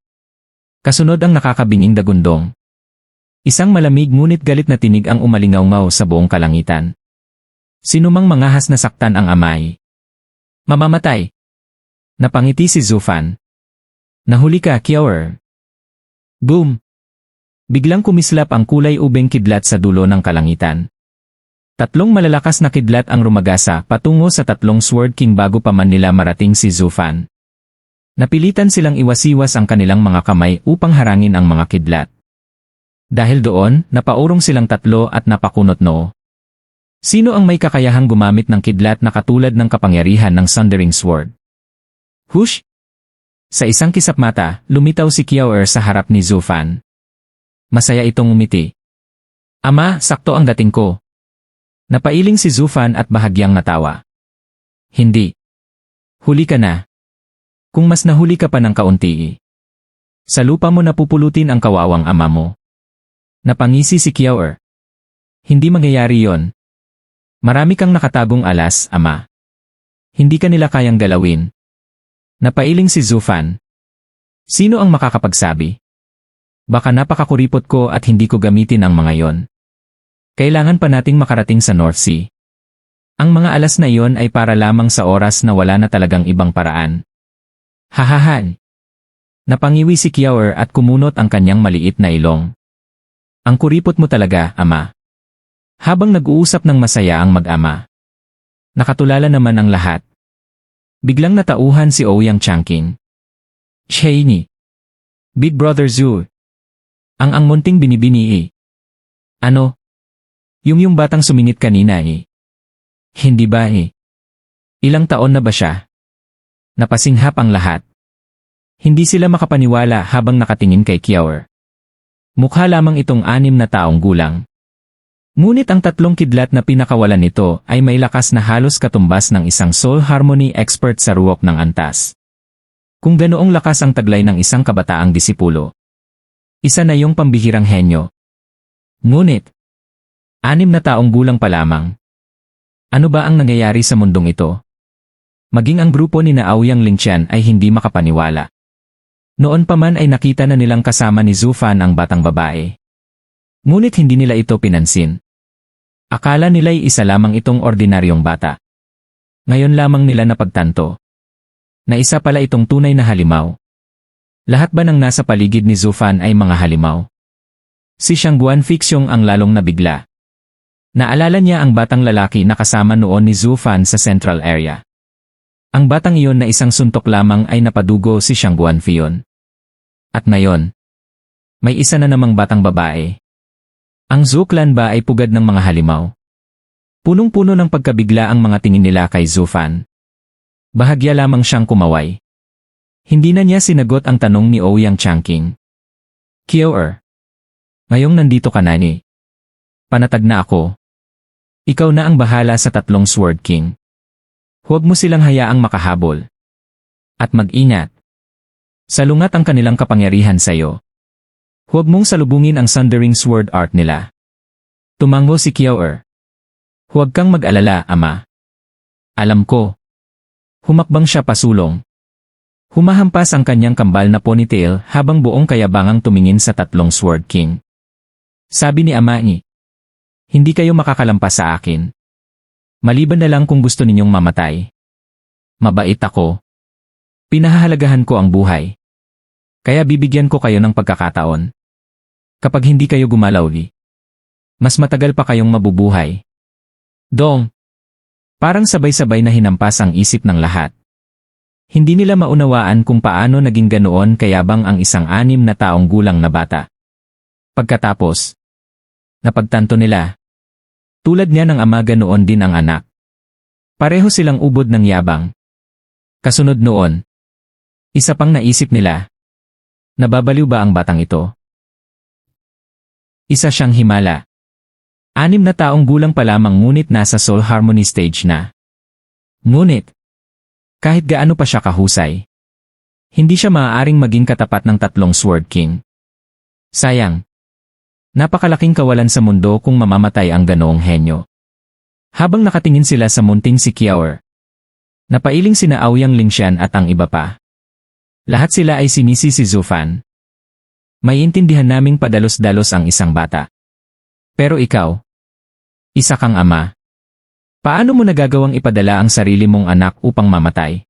Kasunod ang nakakabinging dagundong. Isang malamig ngunit galit na tinig ang umalingaw-ngaw sa buong kalangitan. Sinumang mangahas na saktan ang amay. Mamamatay. Napangiti si Zufan. Nahuli ka, Kyawer. Boom! Biglang kumislap ang kulay ubeng kidlat sa dulo ng kalangitan. Tatlong malalakas na kidlat ang rumagasa patungo sa tatlong Sword King bago pa man nila marating si Zufan. Napilitan silang iwasiwas ang kanilang mga kamay upang harangin ang mga kidlat. Dahil doon, napaurong silang tatlo at napakunot noo. Sino ang may kakayahang gumamit ng kidlat na katulad ng kapangyarihan ng Sundering Sword? Hush! Sa isang kisap mata, lumitaw si Kyawer sa harap ni Zufan. Masaya itong umiti. Ama, sakto ang dating ko. Napailing si Zufan at bahagyang natawa. Hindi. Huli ka na. Kung mas nahuli ka pa ng kaunti. Sa lupa mo napupulutin ang kawawang ama mo. Napangisi si Kyawer. Hindi mangyayari yon. Marami kang nakatagong alas, ama. Hindi ka nila kayang galawin. Napailing si Zufan. Sino ang makakapagsabi? Baka napakakuripot ko at hindi ko gamitin ang mga yon. Kailangan pa nating makarating sa North Sea. Ang mga alas na iyon ay para lamang sa oras na wala na talagang ibang paraan. Hahahan. Napangiwi si Kyawer at kumunot ang kanyang maliit na ilong. Ang kuripot mo talaga, ama. Habang nag-uusap ng masaya ang mag-ama. Nakatulala naman ang lahat. Biglang natauhan si Ouyang Changqing. Shani. Big Brother Zhu. Ang munting binibini. Ano? Yung batang sumingit kanina. Hindi ba? Ilang taon na ba siya? Napasinghap ang lahat. Hindi sila makapaniwala habang nakatingin kay Kyawer. Mukha lamang itong 6 na taong gulang. Ngunit ang tatlong kidlat na pinakawalan nito ay may lakas na halos katumbas ng isang soul harmony expert sa ruwok ng antas. Kung ganoong lakas ang taglay ng isang kabataang disipulo. Isa na yung pambihirang henyo. Ngunit, 6 na taong gulang pa lamang. Ano ba ang nangyayari sa mundong ito? Maging ang grupo ni Ouyang Lingtian ay hindi makapaniwala. Noon pa man ay nakita na nilang kasama ni Zufan ang batang babae. Ngunit hindi nila ito pinansin. Akala nila'y isa lamang itong ordinaryong bata. Ngayon lamang nila napagtanto na isa pala itong tunay na halimaw. Lahat ba ng nasa paligid ni Zufan ay mga halimaw? Si Shangguan Fixyong ang lalong nabigla. Naalala niya ang batang lalaki na kasama noon ni Zufan sa Central Area. Ang batang iyon na isang suntok lamang ay napadugo si Shangguan Fion. At ngayon, may isa na namang batang babae. Ang Zhu clan ba ay pugad ng mga halimaw? Punong-puno ng pagkabigla ang mga tingin nila kay Zufan. Bahagya lamang siyang kumaway. Hindi na niya sinagot ang tanong ni Ouyang Changqing. Kyawer, ngayong nandito ka na ni. Panatag na ako. Ikaw na ang bahala sa tatlong Sword King. Huwag mo silang hayaang makahabol. At mag-ingat. Salungat ang kanilang kapangyarihan sa iyo. Huwag mong salubungin ang Sundering Sword Art nila. Tumango si Kyawer. Huwag kang mag-alala, ama. Alam ko. Humakbang siya pasulong. Humahampas ang kanyang kambal na ponytail habang buong kayabangang tumingin sa tatlong Sword King. Sabi ni ama ni, hindi kayo makakalampas sa akin. Maliban na lang kung gusto ninyong mamatay. Mabait ako. Pinahahalagahan ko ang buhay. Kaya bibigyan ko kayo ng pagkakataon. Kapag hindi kayo gumalaw, mas matagal pa kayong mabubuhay. Dong. Parang sabay-sabay na hinampas ang isip ng lahat. Hindi nila maunawaan kung paano naging ganoon kayabang ang isang 6 na taong gulang na bata. Pagkatapos, napagtanto nila. Tulad niya ng ama ganoon din ang anak. Pareho silang ubod ng yabang. Kasunod noon, isa pang naisip nila. Nababaliw ba ang batang ito? Isa siyang himala. 6 na taong gulang pa lamang ngunit nasa soul harmony stage na. Ngunit, kahit gaano pa siya kahusay, hindi siya maaaring maging katapat ng tatlong Sword King. Sayang. Napakalaking kawalan sa mundo kung mamamatay ang ganoong henyo. Habang nakatingin sila sa munting si Kyawer, napailing sina Ouyang Lingtian at ang iba pa. Lahat sila ay sinisi si Zufan. Maiintindihan naming padalos-dalos ang isang bata. Pero ikaw, isa kang ama. Paano mo nagagawang ipadala ang sarili mong anak upang mamatay?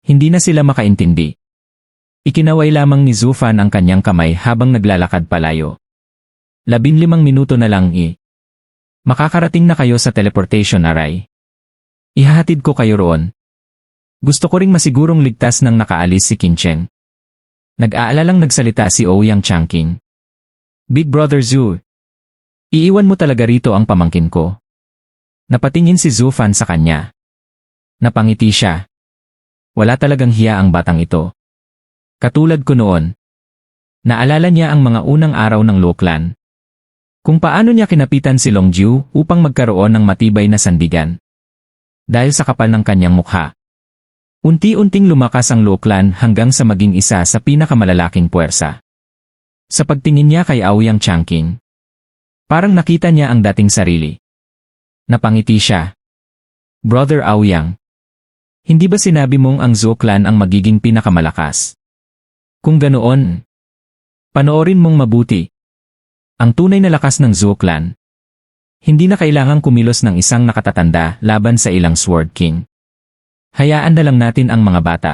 Hindi na sila makaintindi. Ikinaway lamang ni Zufan ang kanyang kamay habang naglalakad palayo. 15 minuto na lang Makakarating na kayo sa teleportation array. Ihahatid ko kayo roon. Gusto ko ring masigurong ligtas nang nakaalis si Qingcheng. Nag-aalalang nagsalita si Ouyang Changqing. Big Brother Zhu, iiwan mo talaga rito ang pamangkin ko. Napatingin si Zufan sa kanya. Napangiti siya. Wala talagang hiya ang batang ito. Katulad ko noon. Naalala niya ang mga unang araw ng Luoklan. Kung paano niya kinapitan si Longjiu upang magkaroon ng matibay na sandigan. Dahil sa kapal ng kanyang mukha. Unti-unting lumakas ang Luoklan hanggang sa maging isa sa pinakamalalaking puwersa. Sa pagtingin niya kay Ouyang Changqing, parang nakita niya ang dating sarili. Napangiti siya. Brother Ouyang, hindi ba sinabi mong ang Zhou clan ang magiging pinakamalakas? Kung ganoon, panoorin mong mabuti. Ang tunay na lakas ng Zhou clan. Hindi na kailangang kumilos ng isang nakatatanda laban sa ilang Sword King. Hayaan na lang natin ang mga bata.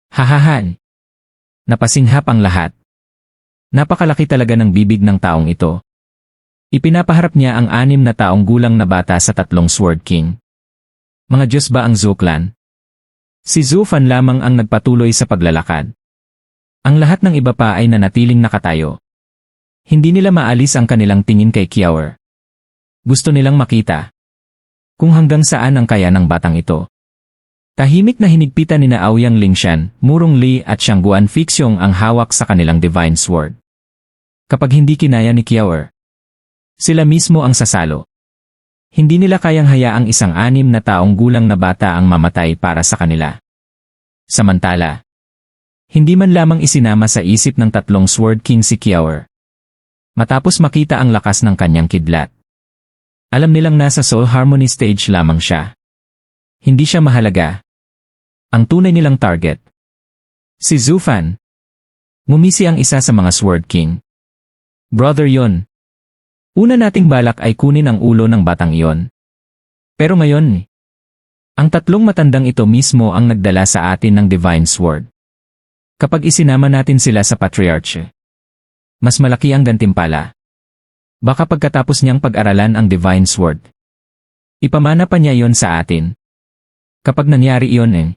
Hahahan. Napasinghap ang lahat. Napakalaki talaga ng bibig ng taong ito. Ipinapaharap niya ang 6 na taong gulang na bata sa 3 Sword King. Mga Diyos ba ang Zhou clan? Si Zufan lamang ang nagpatuloy sa paglalakad. Ang lahat ng iba pa ay nanatiling nakatayo. Hindi nila maalis ang kanilang tingin kay Qiao'er. Gusto nilang makita kung hanggang saan ang kaya ng batang ito. Tahimik na hinigpitan ni Ouyang Lingshan, Murong Li at Shangguan Fixiong ang hawak sa kanilang Divine Sword. Kapag hindi kinaya ni Qiao'er, sila mismo ang sasalo. Hindi nila kayang hayaang isang 6 na taong gulang na bata ang mamatay para sa kanila. Samantala, hindi man lamang isinama sa isip ng 3 Sword King si Qiao'er. Matapos makita ang lakas ng kanyang kidlat. Alam nilang nasa Soul Harmony stage lamang siya. Hindi siya mahalaga. Ang tunay nilang target. Si Zufan. Ngumisi ang isa sa mga Sword King. Brother yon. Una nating balak ay kunin ang ulo ng batang iyon. Pero ngayon, ang 3 matandang ito mismo ang nagdala sa atin ng Divine Sword. Kapag isinama natin sila sa Patriarch, mas malaki ang gantimpala. Baka pagkatapos niyang pag-aralan ang Divine Sword, ipamana pa niya iyon sa atin. Kapag nangyari iyon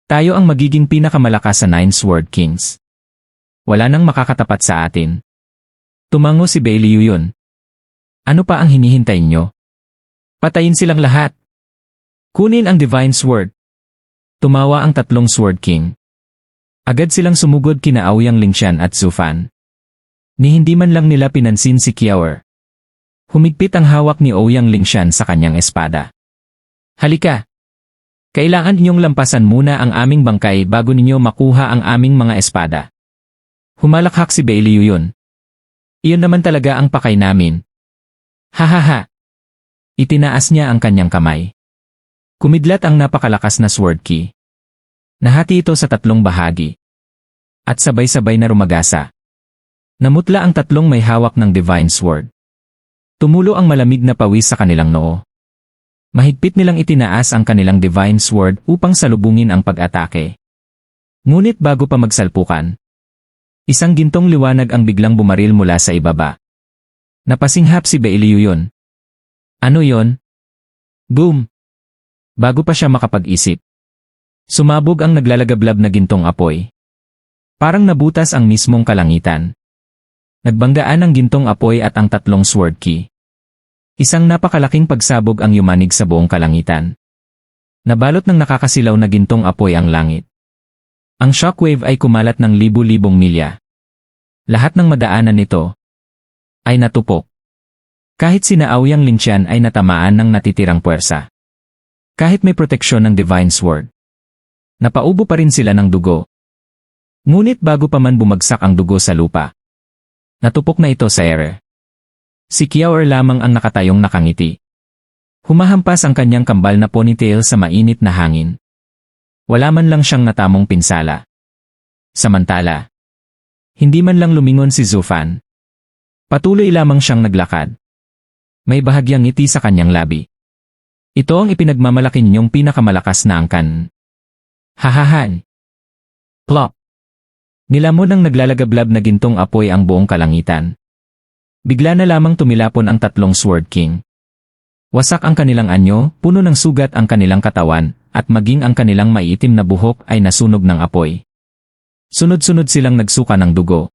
tayo ang magiging pinakamalakas sa 9 Sword Kings. Wala nang makakatapat sa atin. Tumango si Beiliu yun. Ano pa ang hinihintay nyo? Patayin silang lahat. Kunin ang Divine Sword. Tumawa ang 3 Sword King. Agad silang sumugod kina Ouyang Lingshan at Zufan. Ni hindi man lang nila pinansin si Qiao'er. Humigpit ang hawak ni Ouyang Lingshan sa kanyang espada. Halika! Kailangan ninyong lampasan muna ang aming bangkay bago ninyo makuha ang aming mga espada. Humalakhak si Beiliu yun. Iyon naman talaga ang pakay namin. Hahaha! Itinaas niya ang kanyang kamay. Kumidlat ang napakalakas na sword ki. Nahati ito sa 3 bahagi. At sabay-sabay na rumagasa. Namutla ang 3 may hawak ng Divine Sword. Tumulo ang malamig na pawis sa kanilang noo. Mahigpit nilang itinaas ang kanilang Divine Sword upang salubungin ang pag-atake. Ngunit bago pa magsalpukan, isang gintong liwanag ang biglang bumaril mula sa ibaba. Napasinghap si Beiliu yun. Ano yon? Boom! Bago pa siya makapag-isip, sumabog ang naglalagablab na gintong apoy. Parang nabutas ang mismong kalangitan. Nagbanggaan ang gintong apoy at ang 3 sword ki. Isang napakalaking pagsabog ang yumanig sa buong kalangitan. Nabalot ng nakakasilaw na gintong apoy ang langit. Ang shockwave ay kumalat ng libu-libong milya. Lahat ng madaanan nito ay natupok. Kahit sina Ouyang Lingshan ay natamaan ng natitirang puwersa. Kahit may proteksyon ng Divine Sword, napaubo pa rin sila ng dugo. Ngunit bago pa man bumagsak ang dugo sa lupa, natupok na ito sa ere. Si Qiao'er lamang ang nakatayong nakangiti. Humahampas ang kanyang kambal na ponytail sa mainit na hangin. Wala man lang siyang natamong pinsala. Samantala, Hindi man lang lumingon si Zufan. Patuloy lamang siyang naglakad. May bahagyang ngiti sa kanyang labi. Ito ang ipinagmamalaki ninyong pinakamalakas na angkan. Hahahan. Plop. Nilamon ng naglalagablab na gintong apoy ang buong kalangitan. Bigla na lamang tumilapon ang tatlong Sword King. Wasak ang kanilang anyo, puno ng sugat ang kanilang katawan, at maging ang kanilang maiitim na buhok ay nasunog ng apoy. Sunod-sunod silang nagsuka ng dugo.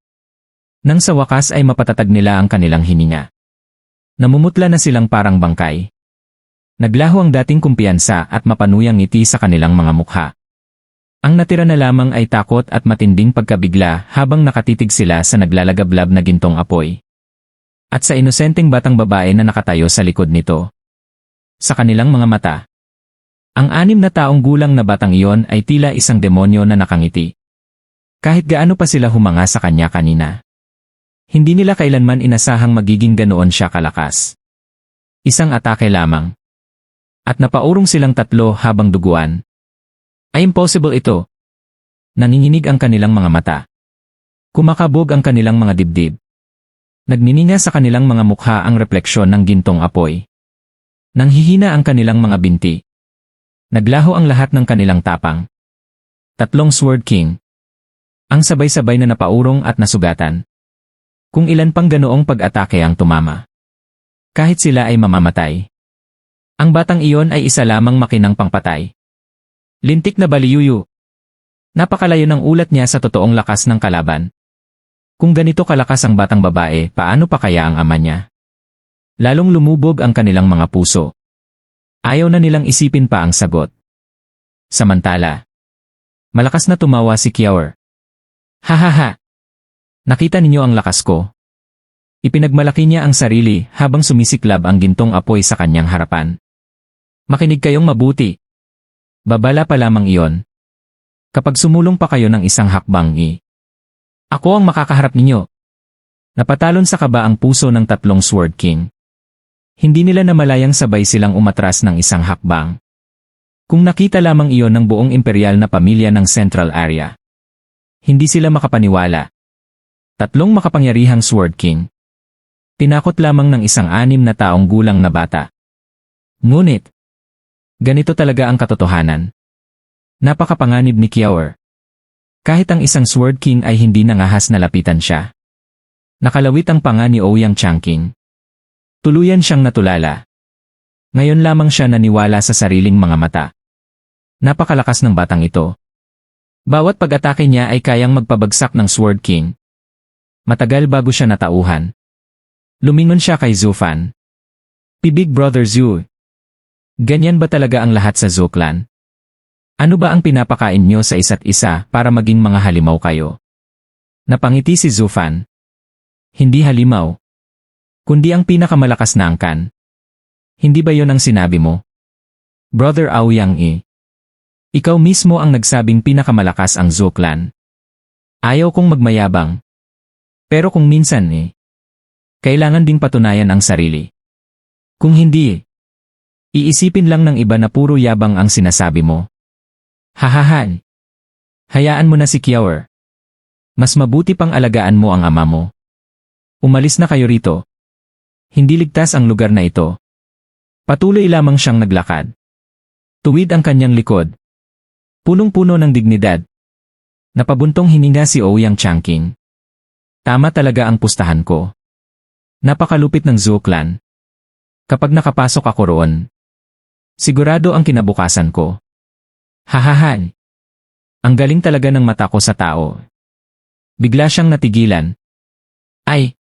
Nang sa wakas ay mapatatag nila ang kanilang hininga. Namumutla na silang parang bangkay. Naglaho ang dating kumpiyansa at mapanuyang ngiti sa kanilang mga mukha. Ang natira na lamang ay takot at matinding pagkabigla habang nakatitig sila sa naglalagablab na gintong apoy. At sa inosenteng batang babae na nakatayo sa likod nito. Sa kanilang mga mata. Ang 6 na taong gulang na batang iyon ay tila isang demonyo na nakangiti. Kahit gaano pa sila humanga sa kanya kanina. Hindi nila kailanman inasahang magiging ganoon siya kalakas. Isang atake lamang. At napaurong silang tatlo habang duguan. Ay impossible ito. Nanginginig ang kanilang mga mata. Kumakabog ang kanilang mga dibdib. Nagnininga sa kanilang mga mukha ang refleksyon ng gintong apoy. Nanghihina ang kanilang mga binti. Naglaho ang lahat ng kanilang tapang. Tatlong Sword King. Ang sabay-sabay na napaurong at nasugatan. Kung ilan pang ganoong pag-atake ang tumama. Kahit sila ay mamamatay. Ang batang iyon ay isa lamang makinang pangpatay. Lintik na baliyuyu. Napakalayo ng ulat niya sa totoong lakas ng kalaban. Kung ganito kalakas ang batang babae, paano pa kaya ang ama niya? Lalong lumubog ang kanilang mga puso. Ayaw na nilang isipin pa ang sagot. Samantala, malakas na tumawa si Kiaor. Hahaha! Nakita ninyo ang lakas ko. Ipinagmalaki niya ang sarili habang sumisiklab ang gintong apoy sa kanyang harapan. Makinig kayong mabuti. Babala pa lamang iyon. Kapag sumulong pa kayo ng isang hakbang ako ang makakaharap ninyo. Napatalon sa kaba ang puso ng tatlong Sword King. Hindi nila namalayang sabay silang umatras ng isang hakbang. Kung nakita lamang iyon ng buong imperial na pamilya ng Central Area. Hindi sila makapaniwala. Tatlong makapangyarihang Sword King. Tinakot lamang ng isang 6 na taong gulang na bata. Ngunit, ganito talaga ang katotohanan. Napakapanganib ni Kiaor. Kahit ang isang Sword King ay hindi nangahas na lapitan siya. Nakalawit ang panga ni Ouyang Changqing. Tuluyan siyang natulala. Ngayon lamang siya naniwala sa sariling mga mata. Napakalakas ng batang ito. Bawat pag-atake niya ay kayang magpabagsak ng Sword King. Matagal bago siya natauhan. Lumingon siya kay Zufan. Big Brother Zhu. Ganyan ba talaga ang lahat sa Zhou clan? Ano ba ang pinapakain niyo sa isa't isa para maging mga halimaw kayo? Napangiti si Zufan. Hindi halimaw. Kundi ang pinakamalakas na angkan. Hindi ba yon ang sinabi mo? Brother Aoyang Ikaw mismo ang nagsabing pinakamalakas ang Zhou clan. Ayaw kong magmayabang. Pero kung minsan kailangan ding patunayan ang sarili. Kung hindi iisipin lang ng iba na puro yabang ang sinasabi mo. Hahahan. Hayaan mo na si Kiaor. Mas mabuti pang alagaan mo ang ama mo. Umalis na kayo rito. Hindi ligtas ang lugar na ito. Patuloy lamang siyang naglakad. Tuwid ang kanyang likod. Punong-puno ng dignidad. Napabuntong hininga si Ouyang Changqing. Tama talaga ang pustahan ko. Napakalupit ng Zhou clan. Kapag nakapasok ako roon, sigurado ang kinabukasan ko. Hahahan. Ang galing talaga ng mata ko sa tao. Bigla siyang natigilan. Ay!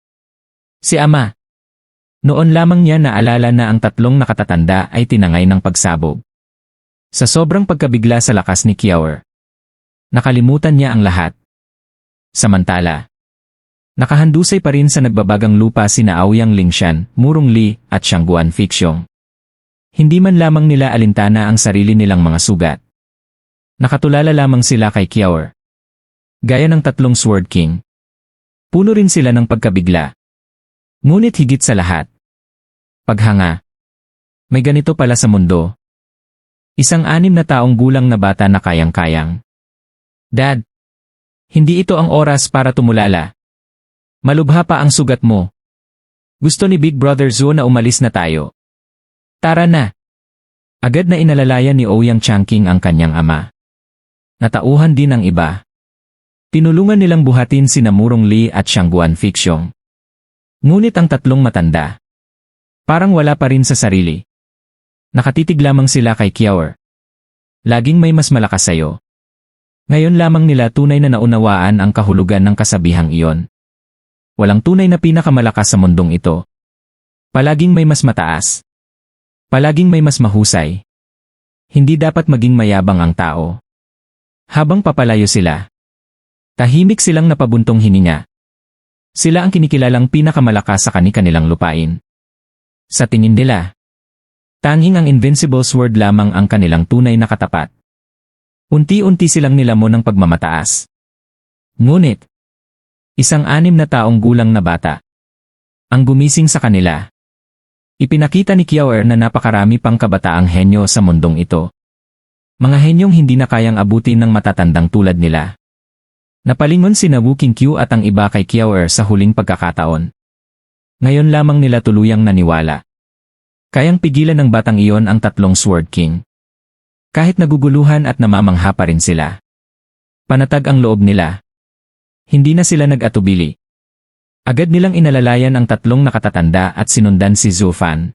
Si ama! Noon lamang niya naalala na ang tatlong nakatatanda ay tinangay ng pagsabog. Sa sobrang pagkabigla sa lakas ni Kiaor, nakalimutan niya ang lahat. Samantala, nakahandusay pa rin sa nagbabagang lupa sina Aoyang Lingshan, Murong Li, at Shangguan Fixiong. Hindi man lamang nila alintana ang sarili nilang mga sugat. Nakatulala lamang sila kay Kiaor. Gaya ng tatlong Sword King. Puno rin sila ng pagkabigla. Ngunit higit sa lahat, paghanga. May ganito pala sa mundo. Isang 6 na taong gulang na bata na kayang-kayang. Dad! Hindi ito ang oras para tumulala. Malubha pa ang sugat mo. Gusto ni Big Brother Zhou na umalis na tayo. Tara na. Agad na inalalayan ni Ouyang Changqing ang kanyang ama. Natauhan din ang iba. Tinulungan nilang buhatin sina Murong Li at Shangguan Fixiong. Ngunit ang tatlong matanda, parang wala pa rin sa sarili. Nakatitig lamang sila kay Kiawer. Laging may mas malakas sayo. Ngayon lamang nila tunay na naunawaan ang kahulugan ng kasabihang iyon. Walang tunay na pinakamalakas sa mundong ito. Palaging may mas mataas. Palaging may mas mahusay. Hindi dapat maging mayabang ang tao. Habang papalayo sila, tahimik silang napabuntong hininga. Sila ang kinikilalang pinakamalakas sa kanilang lupain. Sa tingin nila, tanging ang invincible sword lamang ang kanilang tunay na katapat. Unti-unti silang nilamon ng pagmamataas. Ngunit, isang 6 na taong gulang na bata ang gumising sa kanila. Ipinakita ni Kiawer na napakarami pang kabataang henyo sa mundong ito. Mga henyong hindi na kayang abutin ng matatandang tulad nila. Napalingon sina Wu Qingqiu at ang iba kay Kiawer sa huling pagkakataon. Ngayon lamang nila tuluyang naniwala. Kayang pigilan ng batang iyon ang tatlong Sword King. Kahit naguguluhan at namamangha pa rin sila. Panatag ang loob nila. Hindi na sila nag-atubili. Agad nilang inalalayan ang tatlong nakatatanda at sinundan si Zhu Fan.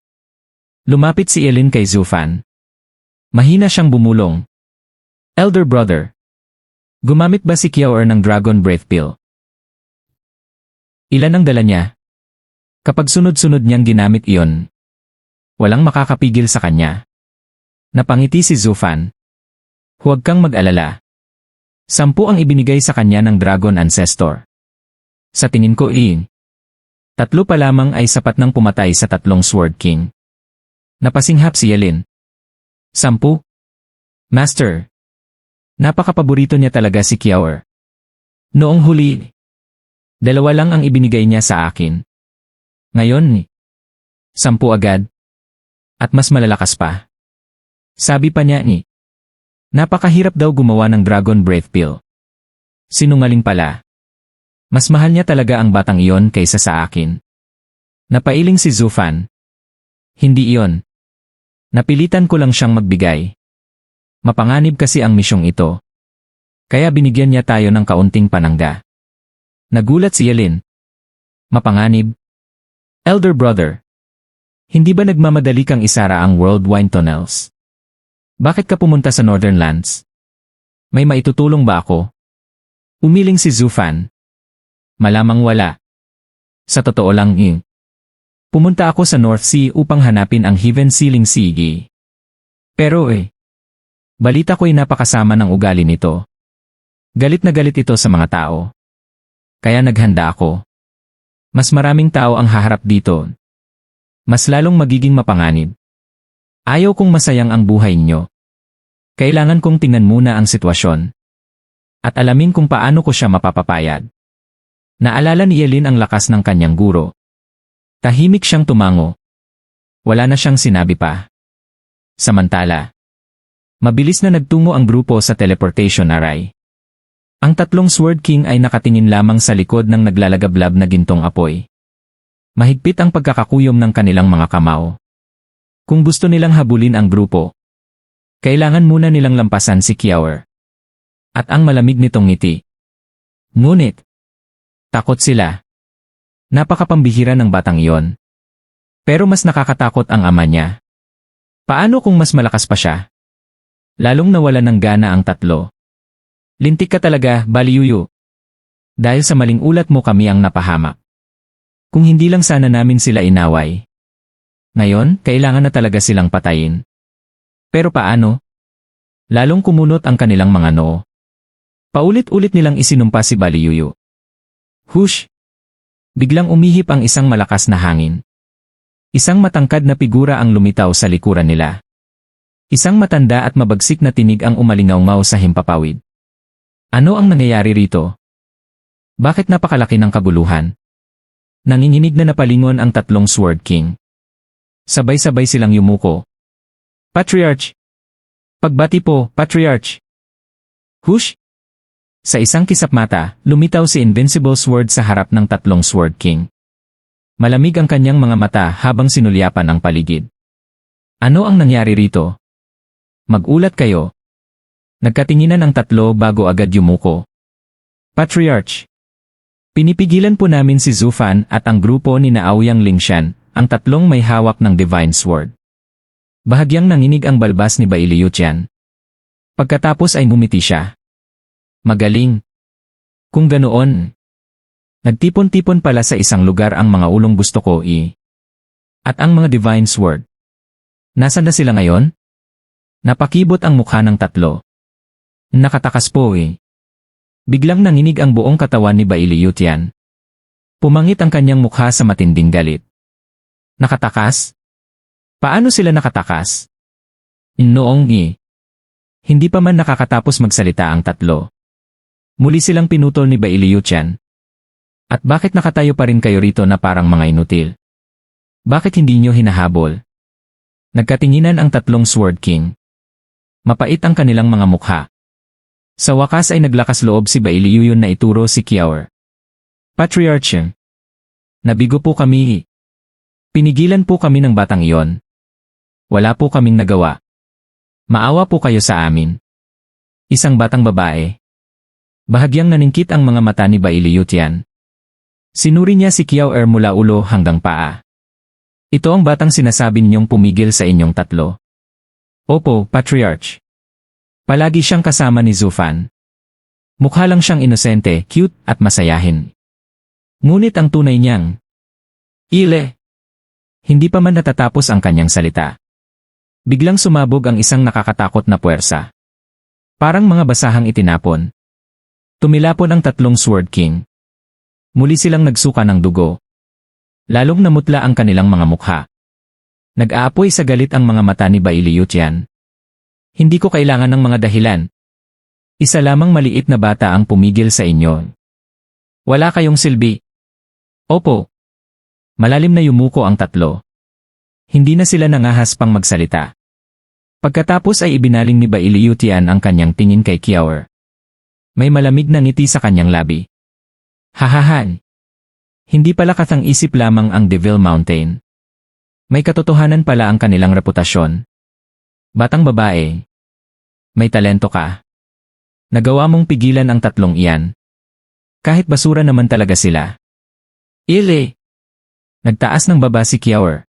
Lumapit si Elin kay Zhu Fan. Mahina siyang bumulong. Elder brother. Gumamit ba si Kiawer ng Dragon Breath Pill? Ilan ang dala niya? Kapag sunod-sunod niyang ginamit iyon, walang makakapigil sa kanya. Napangiti si Zhu Fan. Huwag kang mag-alala. 10 ang ibinigay sa kanya ng Dragon Ancestor. Sa tingin ko 3 pa lamang ay sapat nang pumatay sa tatlong Sword King. Napasinghap si Yelin. 10? Master. Napakapaborito niya talaga si Kiawer. Noong huli, 2 lang ang ibinigay niya sa akin. Ngayon, 10 agad. At mas malalakas pa. Sabi pa niya napakahirap daw gumawa ng Dragon Breath Pill. Sinungaling pala. Mas mahal niya talaga ang batang iyon kaysa sa akin. Napailing si Zhu Fan. Hindi iyon. Napilitan ko lang siyang magbigay. Mapanganib kasi ang misyong ito. Kaya binigyan niya tayo ng kaunting panangga. Nagulat si Yelin. Mapanganib? Elder brother. Hindi ba nagmamadali kang isara ang World Wine Tunnels? Bakit ka pumunta sa Northern Lands? May maitutulong ba ako? Umiling si Zhu Fan. Malamang wala. Sa totoo lang pumunta ako sa North Sea upang hanapin ang Heaven Sealing Sea. Pero balita ko'y napakasama ng ugali nito. Galit na galit ito sa mga tao. Kaya naghanda ako. Mas maraming tao ang haharap dito. Mas lalong magiging mapanganib. Ayaw kong masayang ang buhay niyo. Kailangan kong tingnan muna ang sitwasyon. At alamin kung paano ko siya mapapapayag. Naalala ni Yelin ang lakas ng kanyang guro. Tahimik siyang tumango. Wala na siyang sinabi pa. Samantala, mabilis na nagtungo ang grupo sa teleportation array. Ang tatlong Sword King ay nakatingin lamang sa likod ng naglalagablab na gintong apoy. Mahigpit ang pagkakakuyom ng kanilang mga kamao. Kung gusto nilang habulin ang grupo, kailangan muna nilang lampasan si Kiawer. At ang malamig nitong ngiti. Ngunit, takot sila. Napakapambihira ng batang iyon. Pero mas nakakatakot ang ama niya. Paano kung mas malakas pa siya? Lalong nawalan ng gana ang tatlo. Lintik ka talaga, Baliyuyu. Dahil sa maling ulat mo kami ang napahamak. Kung hindi lang sana namin sila inaway. Ngayon, kailangan na talaga silang patayin. Pero paano? Lalong kumunot ang kanilang mga noo. Paulit-ulit nilang isinumpa si Baliyuyu. Hush! Biglang umihip ang isang malakas na hangin. Isang matangkad na figura ang lumitaw sa likuran nila. Isang matanda at mabagsik na tinig ang umalingaw-ngaw sa himpapawid. Ano ang nangyayari rito? Bakit napakalaki ng kaguluhan? Nanginginig na napalingon ang tatlong Sword King. Sabay-sabay silang yumuko. Patriarch! Pagbati po, Patriarch! Hush! Sa isang kisapmata, lumitaw si Invincible Sword sa harap ng tatlong Sword King. Malamig ang kanyang mga mata habang sinulyapan ang paligid. Ano ang nangyari rito? Magulat kayo. Nagkatinginan ang tatlo bago agad yumuko. Patriarch. Pinipigilan po namin si Zufan at ang grupo ni Aoyang Lingshan, ang tatlong may hawak ng Divine Sword. Bahagyang nanginig ang balbas ni Bai Liutian. Pagkatapos ay ngumiti siya. Magaling. Kung ganoon. Nagtipon-tipon pala sa isang lugar ang mga ulong gusto ko At ang mga Divine Sword. Nasaan na sila ngayon? Napakibot ang mukha ng tatlo. Nakatakas po Biglang nanginig ang buong katawan ni Bai Liutian. Pumangit ang kanyang mukha sa matinding galit. Nakatakas? Paano sila nakatakas? Noong Hindi pa man nakakatapos magsalita ang tatlo. Muli silang pinutol ni Bai Liutian. At bakit nakatayo pa rin kayo rito na parang mga inutil? Bakit hindi nyo hinahabol? Nagkatinginan ang tatlong Sword King. Mapait ang kanilang mga mukha. Sa wakas ay naglakas loob si Bai Liuyon na ituro si Kiaor. Patriarch. Nabigo po kami. Pinigilan po kami ng batang iyon. Wala po kaming nagawa. Maawa po kayo sa amin. Isang batang babae. Bahagyang naningkit ang mga mata ni Bai Liutian. Sinuri niya si Kiaor mula ulo hanggang paa. Ito ang batang sinasabi ninyong pumigil sa inyong tatlo. Opo, Patriarch. Palagi siyang kasama ni Zufan. Mukha lang siyang inosente, cute, at masayahin. Ngunit ang tunay niyang Hindi pa man natatapos ang kanyang salita. Biglang sumabog ang isang nakakatakot na puwersa. Parang mga basahang itinapon. Tumilapon ang tatlong Sword King. Muli silang nagsuka ng dugo. Lalong namutla ang kanilang mga mukha. Nag-aapoy sa galit ang mga mata ni Bai Liutian. Hindi ko kailangan ng mga dahilan. Isa lamang maliit na bata ang pumigil sa inyo. Wala kayong silbi. Opo. Malalim na yumuko ang tatlo. Hindi na sila nangahas pang magsalita. Pagkatapos ay ibinaling ni Bai Liutian ang kanyang tingin kay Kiaor. May malamig na ngiti sa kanyang labi. Hahahan. Hindi pala katang-isip lamang ang Devil Mountain. May katotohanan pala ang kanilang reputasyon. Batang babae. May talento ka. Nagawa mong pigilan ang tatlong iyan. Kahit basura naman talaga sila. Nagtaas ng baba si Kiaor.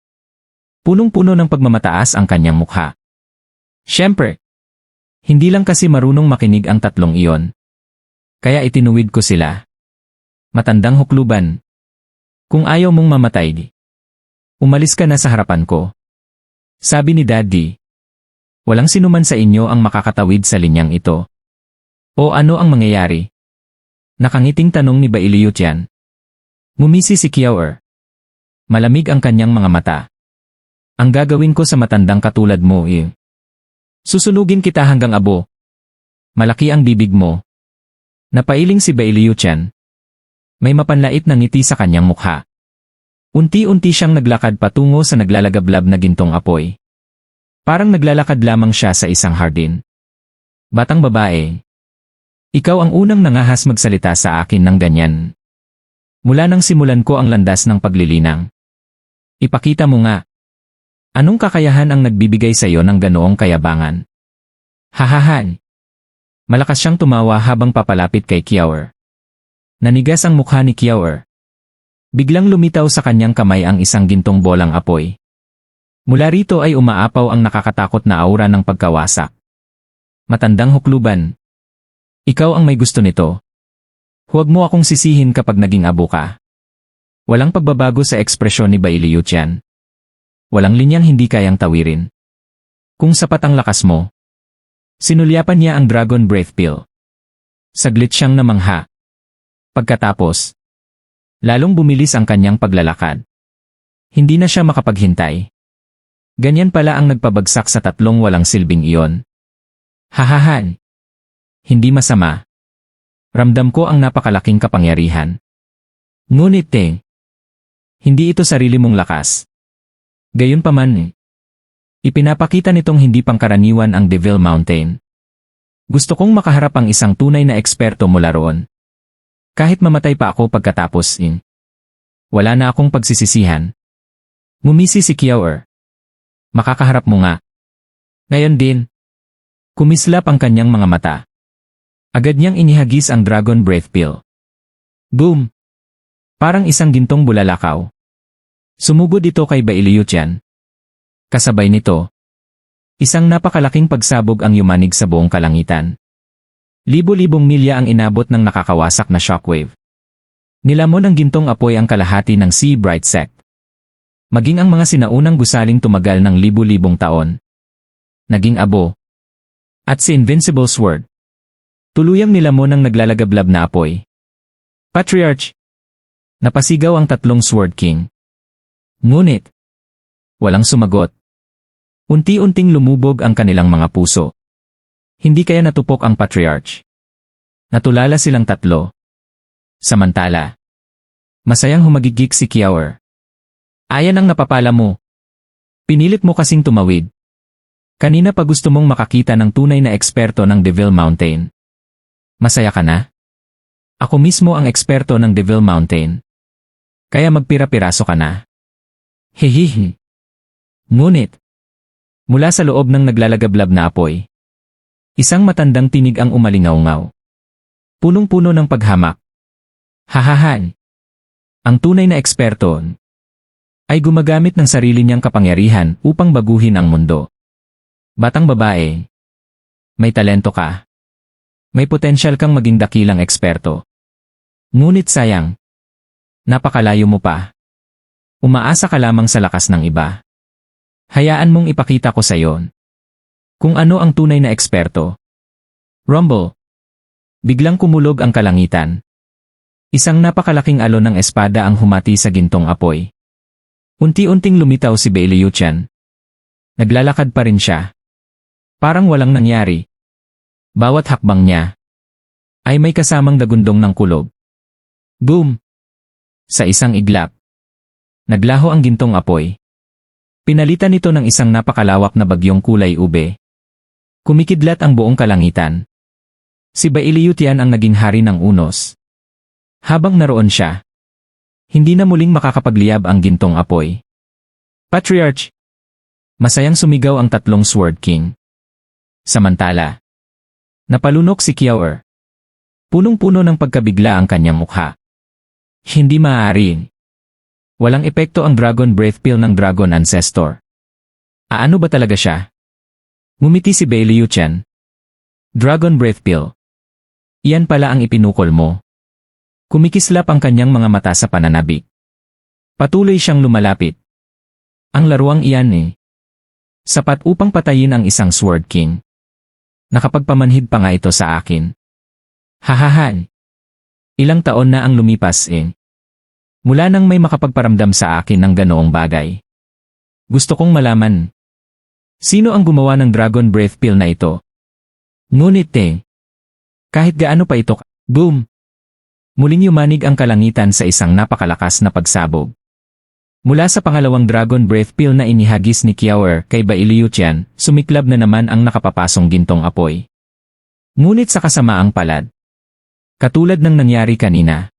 Punong-puno ng pagmamataas ang kanyang mukha. Siyempre. Hindi lang kasi marunong makinig ang tatlong iyon. Kaya itinuwid ko sila. Matandang hukluban. Kung ayaw mong mamatay, umalis ka na sa harapan ko. Sabi ni Daddy. Walang sinuman sa inyo ang makakatawid sa linyang ito. O ano ang mangyayari? Nakangiting tanong ni Bai Liutian. Ngumisi si Kiaor. Malamig ang kanyang mga mata. Ang gagawin ko sa matandang katulad mo Susunugin kita hanggang abo. Malaki ang bibig mo. Napailing si Bai Liutian. May mapanlait na ngiti sa kanyang mukha. Unti-unti siyang naglakad patungo sa naglalagablab na gintong apoy. Parang naglalakad lamang siya sa isang hardin. Batang babae. Ikaw ang unang nangahas magsalita sa akin ng ganyan. Mula nang simulan ko ang landas ng paglilinang. Ipakita mo nga. Anong kakayahan ang nagbibigay sa iyo ng ganoong kayabangan? Hahahan. Malakas siyang tumawa habang papalapit kay Kiaor. Nanigas ang mukha ni Kiaor. Biglang lumitaw sa kanyang kamay ang isang gintong bolang apoy. Mula rito ay umaapaw ang nakakatakot na aura ng pagkawasak. Matandang hukluban. Ikaw ang may gusto nito. Huwag mo akong sisihin kapag naging abo ka. Walang pagbabago sa ekspresyon ni Bai Liutian. Walang linyang hindi kayang tawirin. Kung sapat ang lakas mo. Sinulyapan niya ang Dragon Breath Pill. Saglit siyang namangha. Pagkatapos, lalong bumilis ang kanyang paglalakad. Hindi na siya makapaghintay. Ganyan pala ang nagpabagsak sa tatlong walang silbing iyon. Hahahan. Hindi masama. Ramdam ko ang napakalaking kapangyarihan. Ngunit hindi ito sarili mong lakas. Gayunpaman ipinapakita nitong hindi pangkaraniwan ang Devil Mountain. Gusto kong makaharap ang isang tunay na eksperto mula roon. Kahit mamatay pa ako pagkatapos wala na akong pagsisisihan. Ngumisi si Kiaoer. Makakaharap mo nga. Ngayon din. Kumislap ang kanyang mga mata. Agad niyang inihagis ang Dragon Breath Pill. Boom! Parang isang gintong bulalakaw. Sumugod ito kay Bailiutian. Kasabay nito, isang napakalaking pagsabog ang yumanig sa buong kalangitan. Libo-libong milya ang inabot ng nakakawasak na shockwave. Nilamon ng gintong apoy ang kalahati ng Sea Bright Sect. Maging ang mga sinaunang gusaling tumagal ng libo-libong taon. Naging abo. At si Invincible Sword. Tuluyang nilamon ng naglalagablab na apoy. Patriarch! Napasigaw ang tatlong Sword King. Ngunit, walang sumagot. Unti-unting lumubog ang kanilang mga puso. Hindi kaya natupok ang Patriarch. Natulala silang tatlo. Samantala, masayang humagigik si Kiaoer. Ayan ang napapala mo. Pinilit mo kasing tumawid. Kanina pa gusto mong makakita ng tunay na eksperto ng Devil Mountain. Masaya ka na? Ako mismo ang eksperto ng Devil Mountain. Kaya magpira-piraso ka na. Hehehe. Ngunit, mula sa loob ng naglalagablab na apoy, isang matandang tinig ang umalingaw-ngaw. Punong-puno ng paghamak. Hahahan. Ang tunay na eksperto ay gumagamit ng sarili niyang kapangyarihan upang baguhin ang mundo. Batang babae, may talento ka. May potensyal kang maging dakilang eksperto. Ngunit sayang, napakalayo mo pa. Umaasa ka lamang sa lakas ng iba. Hayaan mong ipakita ko sa iyo kung ano ang tunay na eksperto. Rumble. Biglang kumulog ang kalangitan. Isang napakalaking alon ng espada ang humati sa gintong apoy. Unti-unting lumitaw si Bailiutian. Naglalakad pa rin siya. Parang walang nangyari. Bawat hakbang niya ay may kasamang dagundong ng kulob. Boom! Sa isang iglap, naglaho ang gintong apoy. Pinalitan nito ng isang napakalawak na bagyong kulay ube. Kumikidlat ang buong kalangitan. Si Bailiutian ang naging hari ng unos. Habang naroon siya, hindi na muling makakapagliyab ang gintong apoy. Patriarch! Masayang sumigaw ang tatlong Sword King. Samantala, napalunok si Kiaoer. Punong-puno ng pagkabigla ang kanyang mukha. Hindi maaari. Walang epekto ang Dragon Breath Pill ng Dragon Ancestor. Aano ba talaga siya? Ngumiti si Bailiutian. Dragon Breath Pill. Iyan pala ang ipinukol mo. Kumikislap ang kanyang mga mata sa pananabik. Patuloy siyang lumalapit. Ang laruang iyan sapat upang patayin ang isang Sword King. Nakapagpamanhid pa nga ito sa akin. Hahahan. Ilang taon na ang lumipas mula nang may makapagparamdam sa akin ng ganoong bagay. Gusto kong malaman, sino ang gumawa ng Dragon Breath Pill na ito? Ngunit kahit gaano pa ito, boom! Muling yumanig ang kalangitan sa isang napakalakas na pagsabog. Mula sa pangalawang Dragon Breath Pill na inihagis ni Kiaoer kay Bailiutian, sumiklab na naman ang nakapapasong gintong apoy. Ngunit sa kasamaang palad, katulad ng nangyari kanina,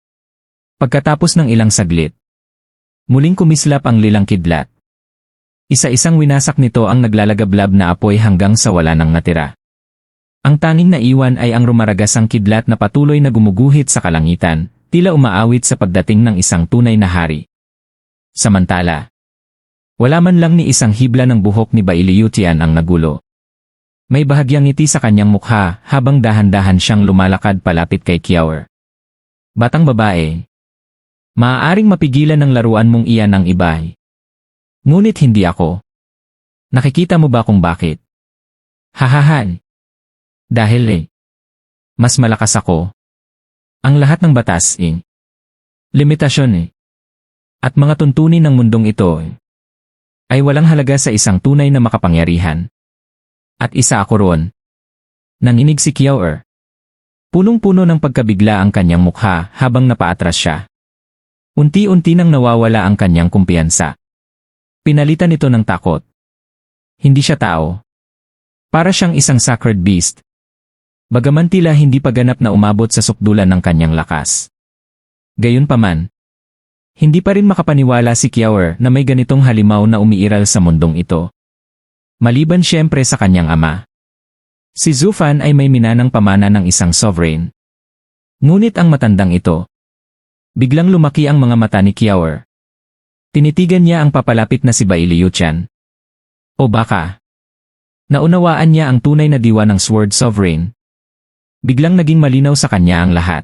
pagkatapos ng ilang saglit, muling kumislap ang lilang kidlat. Isa-isang winasak nito ang naglalagablab na apoy hanggang sa wala nang natira. Ang tanging naiwan ay ang rumaragasang kidlat na patuloy na gumuguhit sa kalangitan, tila umaawit sa pagdating ng isang tunay na hari. Samantala, wala man lang ni isang hibla ng buhok ni Bailiutian ang nagulo. May bahagyang ngiti sa kanyang mukha habang dahan-dahan siyang lumalakad palapit kay Kiaoer. Batang babae, maaaring mapigilan ng laruan mong iyan ng iba. Ngunit hindi ako. Nakikita mo ba kung bakit? Hahahan. Dahil mas malakas ako. Ang lahat ng batas limitasyon at mga tuntunin ng mundong ito ay walang halaga sa isang tunay na makapangyarihan. At isa ako roon. Nanginig si Kiaoer. Punong-puno ng pagkabigla ang kanyang mukha habang napaatras siya. Unti-unti nang nawawala ang kanyang kumpiyansa. Pinalitan ito ng takot. Hindi siya tao. Para siyang isang sacred beast. Bagaman tila hindi pa ganap na umabot sa sukdulan ng kanyang lakas. Gayunpaman, hindi pa rin makapaniwala si Kiawer na may ganitong halimaw na umiiral sa mundong ito. Maliban siyempre sa kanyang ama. Si Zufan ay may minanang pamana ng isang sovereign. Ngunit ang matandang ito. Biglang lumaki ang mga mata ni Kiawer. Tinitigan niya ang papalapit na si Bai Liuqian. O baka, naunawaan niya ang tunay na diwa ng Sword Sovereign. Biglang naging malinaw sa kanya ang lahat.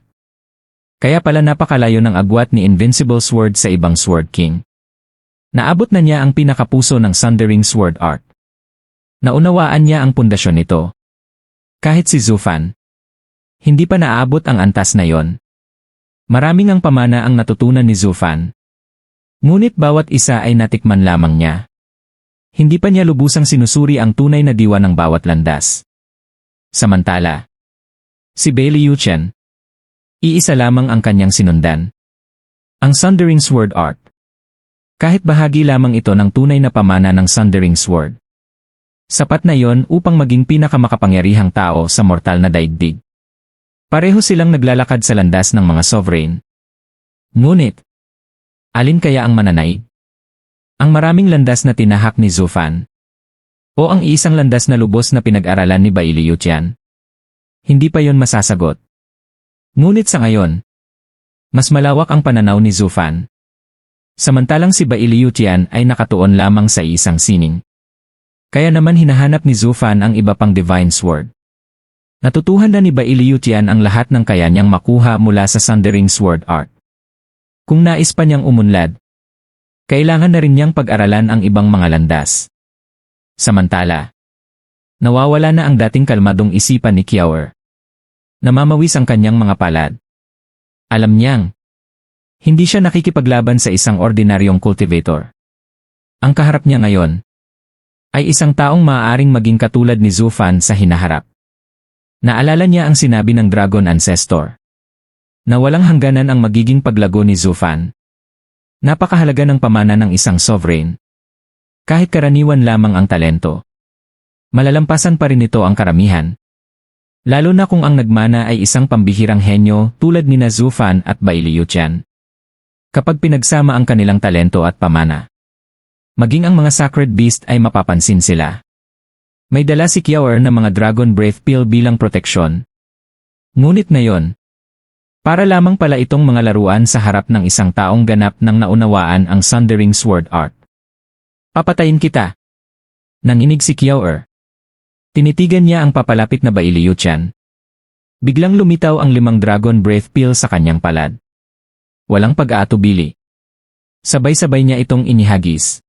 Kaya pala napakalayo ng agwat ni Invincible Sword sa ibang Sword King. Naabot na niya ang pinakapuso ng Sundering Sword Art. Naunawaan niya ang pundasyon nito. Kahit si Zufan, hindi pa naaabot ang antas na yon. Maraming ang pamana ang natutunan ni Zufan. Ngunit bawat isa ay natikman lamang niya. Hindi pa niya lubusang sinusuri ang tunay na diwa ng bawat landas. Samantala, si Bai Liuqian, iisa lamang ang kanyang sinundan. Ang Sundering Sword Art. Kahit bahagi lamang ito ng tunay na pamana ng Sundering Sword. Sapat na yon upang maging pinakamakapangyarihang tao sa mortal na daigdig. Pareho silang naglalakad sa landas ng mga sovereign. Ngunit, alin kaya ang mananaig? Ang maraming landas na tinahak ni Zufan? O ang isang landas na lubos na pinag-aralan ni Bai Liuqian? Hindi pa yon masasagot. Ngunit sa ngayon, mas malawak ang pananaw ni Zufan. Samantalang si Bai Liuqian ay nakatuon lamang sa isang sining. Kaya naman hinahanap ni Zufan ang iba pang Divine Sword. Natutuhan na ni Bai Liuqian ang lahat ng kaya niyang makuha mula sa Sundering Sword Art. Kung nais pa niyang umunlad, kailangan na rin niyang pag-aralan ang ibang mga landas. Samantala, nawawala na ang dating kalmadong isipan ni Kiawer. Namamawis ang kanyang mga palad. Alam niyang, hindi siya nakikipaglaban sa isang ordinaryong cultivator. Ang kaharap niya ngayon, ay isang taong maaaring maging katulad ni Zufan sa hinaharap. Naalala niya ang sinabi ng Dragon Ancestor. Na walang hangganan ang magiging paglago ni Zufan. Napakahalaga ng pamana ng isang sovereign. Kahit karaniwan lamang ang talento, malalampasan pa rin ito ang karamihan. Lalo na kung ang nagmana ay isang pambihirang henyo tulad ni Zufan at Bai Liuqian. Kapag pinagsama ang kanilang talento at pamana, maging ang mga sacred beast ay mapapansin sila. May dala si Kiawer na mga Dragon Breath Pill bilang proteksyon. Ngunit ngayon, para lamang pala itong mga laruan sa harap ng isang taong ganap nang naunawaan ang Sundering Sword Art. Papatayin kita. Nanginig si Kiawer. Tinitigan niya ang papalapit na Bai Liuqian. Biglang lumitaw ang 5 Dragon Breath Pill sa kanyang palad. Walang pag-aatubili. Sabay-sabay niya itong inihagis.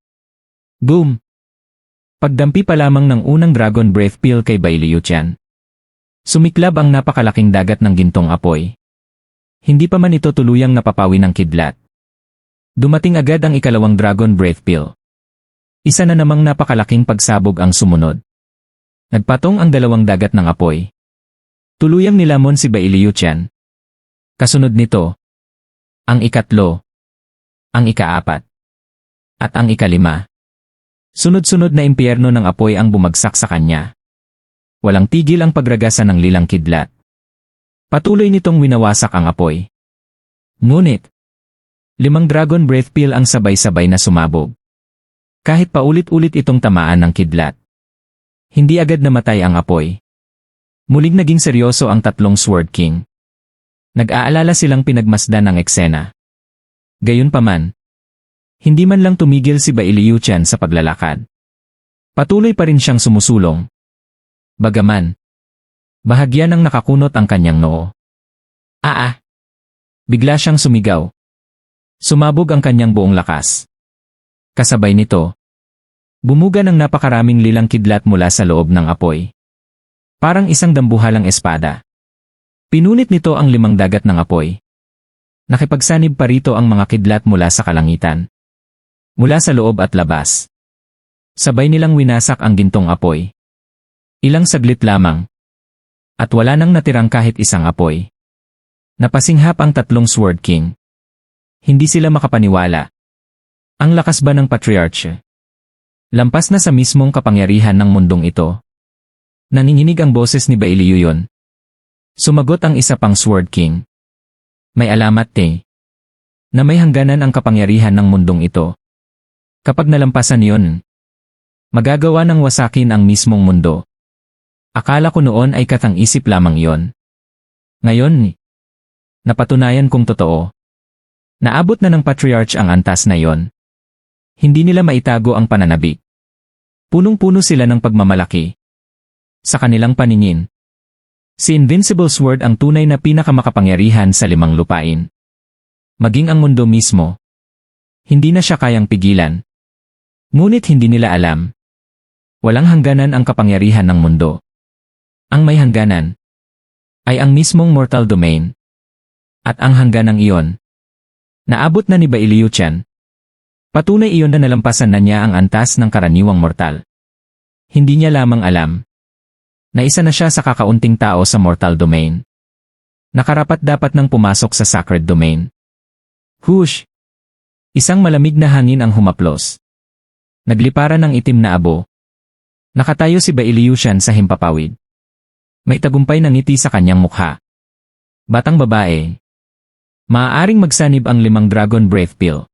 Boom! Pagdampi pa lamang ng unang Dragon Breath Pill kay Bai Liuqian, sumiklab ang napakalaking dagat ng gintong apoy. Hindi pa man ito tuluyang napapawi ng kidlat. Dumating agad ang ikalawang Dragon Breath Pill. Isa na namang napakalaking pagsabog ang sumunod. Nagpatong ang 2 dagat ng apoy. Tuluyang nilamon si Bai Liuqian. Kasunod nito, ang ikatlo, ang ika-4, at ang ika-5. Sunod-sunod na impyerno ng apoy ang bumagsak sa kanya. Walang tigil ang pagragasa ng lilang kidlat. Patuloy nitong winawasak ang apoy. Ngunit, 5 Dragon Breath Pill ang sabay-sabay na sumabog. Kahit paulit-ulit itong tamaan ng kidlat, hindi agad namatay ang apoy. Muling naging seryoso ang 3 Sword King. Nag-aalala silang pinagmasdan ng eksena. Gayunpaman, hindi man lang tumigil si Bai Liuqian sa paglalakad. Patuloy pa rin siyang sumusulong. Bagaman, bahagya nang nakakunot ang kanyang noo. Bigla siyang sumigaw. Sumabog ang kanyang buong lakas. Kasabay nito, bumuga ng napakaraming lilang kidlat mula sa loob ng apoy. Parang isang dambuhalang espada. Pinunit nito ang 5 dagat ng apoy. Nakipagsanib pa rito ang mga kidlat mula sa kalangitan. Mula sa loob at labas. Sabay nilang winasak ang gintong apoy. Ilang saglit lamang. At wala nang natirang kahit isang apoy. Napasinghap ang 3 Sword King. Hindi sila makapaniwala. Ang lakas ba ng Patriarch? Lampas na sa mismong kapangyarihan ng mundong ito. Nanginginig ang boses ni Bai Liuqian. Sumagot ang isa pang Sword King. May alamat na may hangganan ang kapangyarihan ng mundong ito. Kapag nalampasan yon, magagawa ng wasakin ang mismong mundo. Akala ko noon ay katang-isip lamang yon. Ngayon, napatunayan kong totoo. Naabot na ng Patriarch ang antas na yon. Hindi nila maitago ang pananabik. Punong-puno sila ng pagmamalaki. Sa kanilang paningin, si Invincible Sword ang tunay na pinakamakapangyarihan sa 5 lupain. Maging ang mundo mismo, hindi na siya kayang pigilan. Ngunit hindi nila alam. Walang hangganan ang kapangyarihan ng mundo. Ang may hangganan ay ang mismong mortal domain. At ang hangganang iyon, naabot na ni Bailiu Qian. Patunay iyon na nalampasan na niya ang antas ng karaniwang mortal. Hindi niya lamang alam na isa na siya sa kakaunting tao sa mortal domain. Nakarapat-dapat nang pumasok sa sacred domain. Hush! Isang malamig na hangin ang humaplos. Nagliparan ng itim na abo. Nakatayo si Bailiu Qian sa himpapawid. May tagumpay na ngiti sa kanyang mukha. Batang babae. Maaaring magsanib ang 5 Dragon Breath Pill.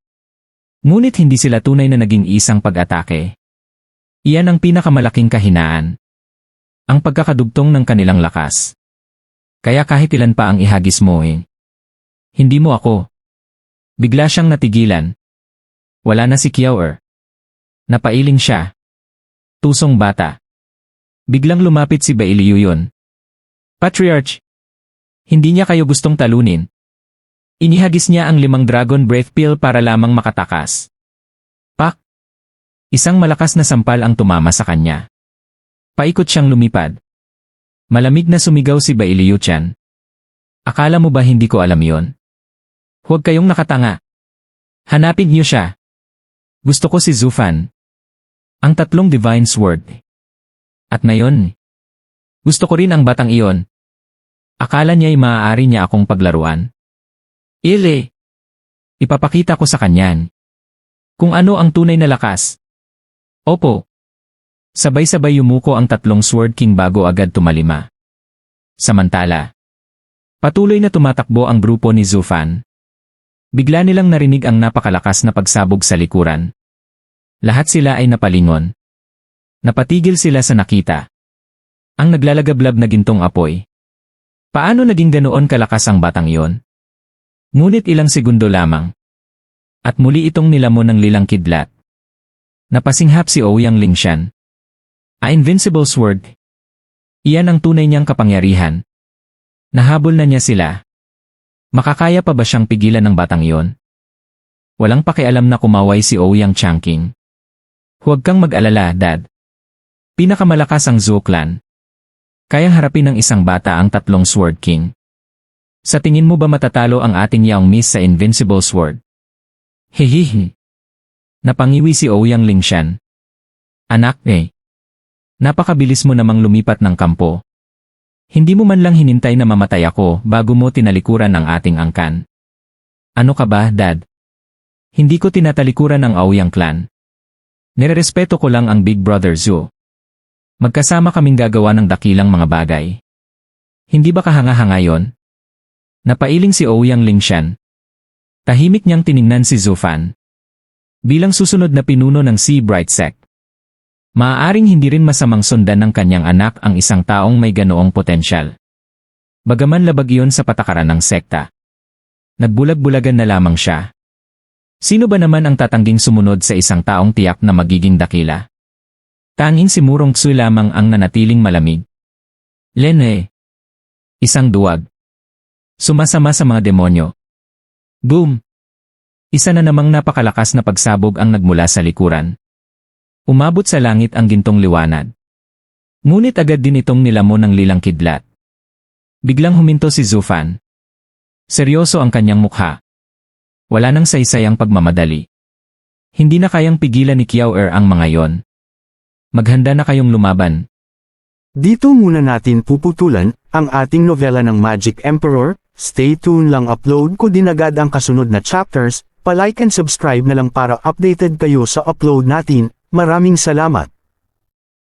Ngunit hindi sila tunay na naging isang pag-atake. Iyan ang pinakamalaking kahinaan. Ang pagkakadugtong ng kanilang lakas. Kaya kahit ilan pa ang ihagis mo hindi mo ako. Bigla siyang natigilan. Wala na si Qiao Er. Napailing siya. Tusong bata. Biglang lumapit si Bailiu yun. Patriarch. Hindi niya kayo gustong talunin. Inihagis niya ang 5 Dragon Breath Pill para lamang makatakas. Pak! Isang malakas na sampal ang tumama sa kanya. Paikot siyang lumipad. Malamig na sumigaw si Bailiu Qian. Akala mo ba hindi ko alam yon? Huwag kayong nakatanga. Hanapin niyo siya. Gusto ko si Zhu Fan. Ang 3 Divine Sword. At ngayon, gusto ko rin ang batang iyon. Akala niya'y maaari niya akong paglaruan. Ipapakita ko sa kanyan kung ano ang tunay na lakas. Opo. Sabay-sabay yumuko ang 3 Sword King bago agad tumalima. Samantala, patuloy na tumatakbo ang grupo ni Zhu Fan. Bigla nilang narinig ang napakalakas na pagsabog sa likuran. Lahat sila ay napalingon. Napatigil sila sa nakita ang naglalagablab na gintong apoy. Paano naging ganoon kalakas ang batang iyon? Ngunit ilang segundo lamang. At muli itong nilamon ng lilang kidlat. Napasinghap si Ouyang Lingshan. A Invincible Sword. Iyan ang tunay niyang kapangyarihan. Nahabol na niya sila. Makakaya pa ba siyang pigilan ng batang iyon? Walang pakialam na kumaway si Ouyang Changqing. Huwag kang mag-alala, Dad. Pinakamalakas ang Zhou Clan. Kayang harapin ng isang bata ang 3 Sword King. Sa tingin mo ba matatalo ang ating Yao Miss sa Invincible Sword? Hehehe. Napangiwi si Ouyang Lingshan. Anak napakabilis mo namang lumipat ng kampo. Hindi mo man lang hinintay na mamatay ako bago mo tinalikuran ang ating angkan. Ano ka ba, Dad? Hindi ko tinatalikuran ang Ouyang Clan. Nirerespeto ko lang ang Big Brother Zhu. Magkasama kaming gagawa ng dakilang mga bagay. Hindi ba kahanga-hanga yon? Napailing si Ouyang Lingshan. Tahimik niyang tiningnan si Zhu Fan. Bilang susunod na pinuno ng Sea Bright Sect. Maaaring hindi rin masamang sundan ng kanyang anak ang isang taong may ganoong potensyal. Bagaman labag iyon sa patakaran ng sekta. Nagbulag-bulagan na lamang siya. Sino ba naman ang tatangging sumunod sa isang taong tiyak na magiging dakila? Tanging si Murong Xu lamang ang nanatiling malamig. Lene. Isang duwag. Sumasama sa mga demonyo. Boom! Isa na namang napakalakas na pagsabog ang nagmula sa likuran. Umabot sa langit ang gintong liwanag. Ngunit agad din itong nilamon ng lilang kidlat. Biglang huminto si Zhu Fan. Seryoso ang kanyang mukha. Wala nang saysay ang pagmamadali. Hindi na kayang pigilan ni Qiao Er ang mga yon. Maghanda na kayong lumaban. Dito muna natin puputulan ang ating nobela ng Magic Emperor. Stay tuned lang, upload ko din agad ang kasunod na chapters. Pa-like and subscribe na lang para updated kayo sa upload natin. Maraming salamat.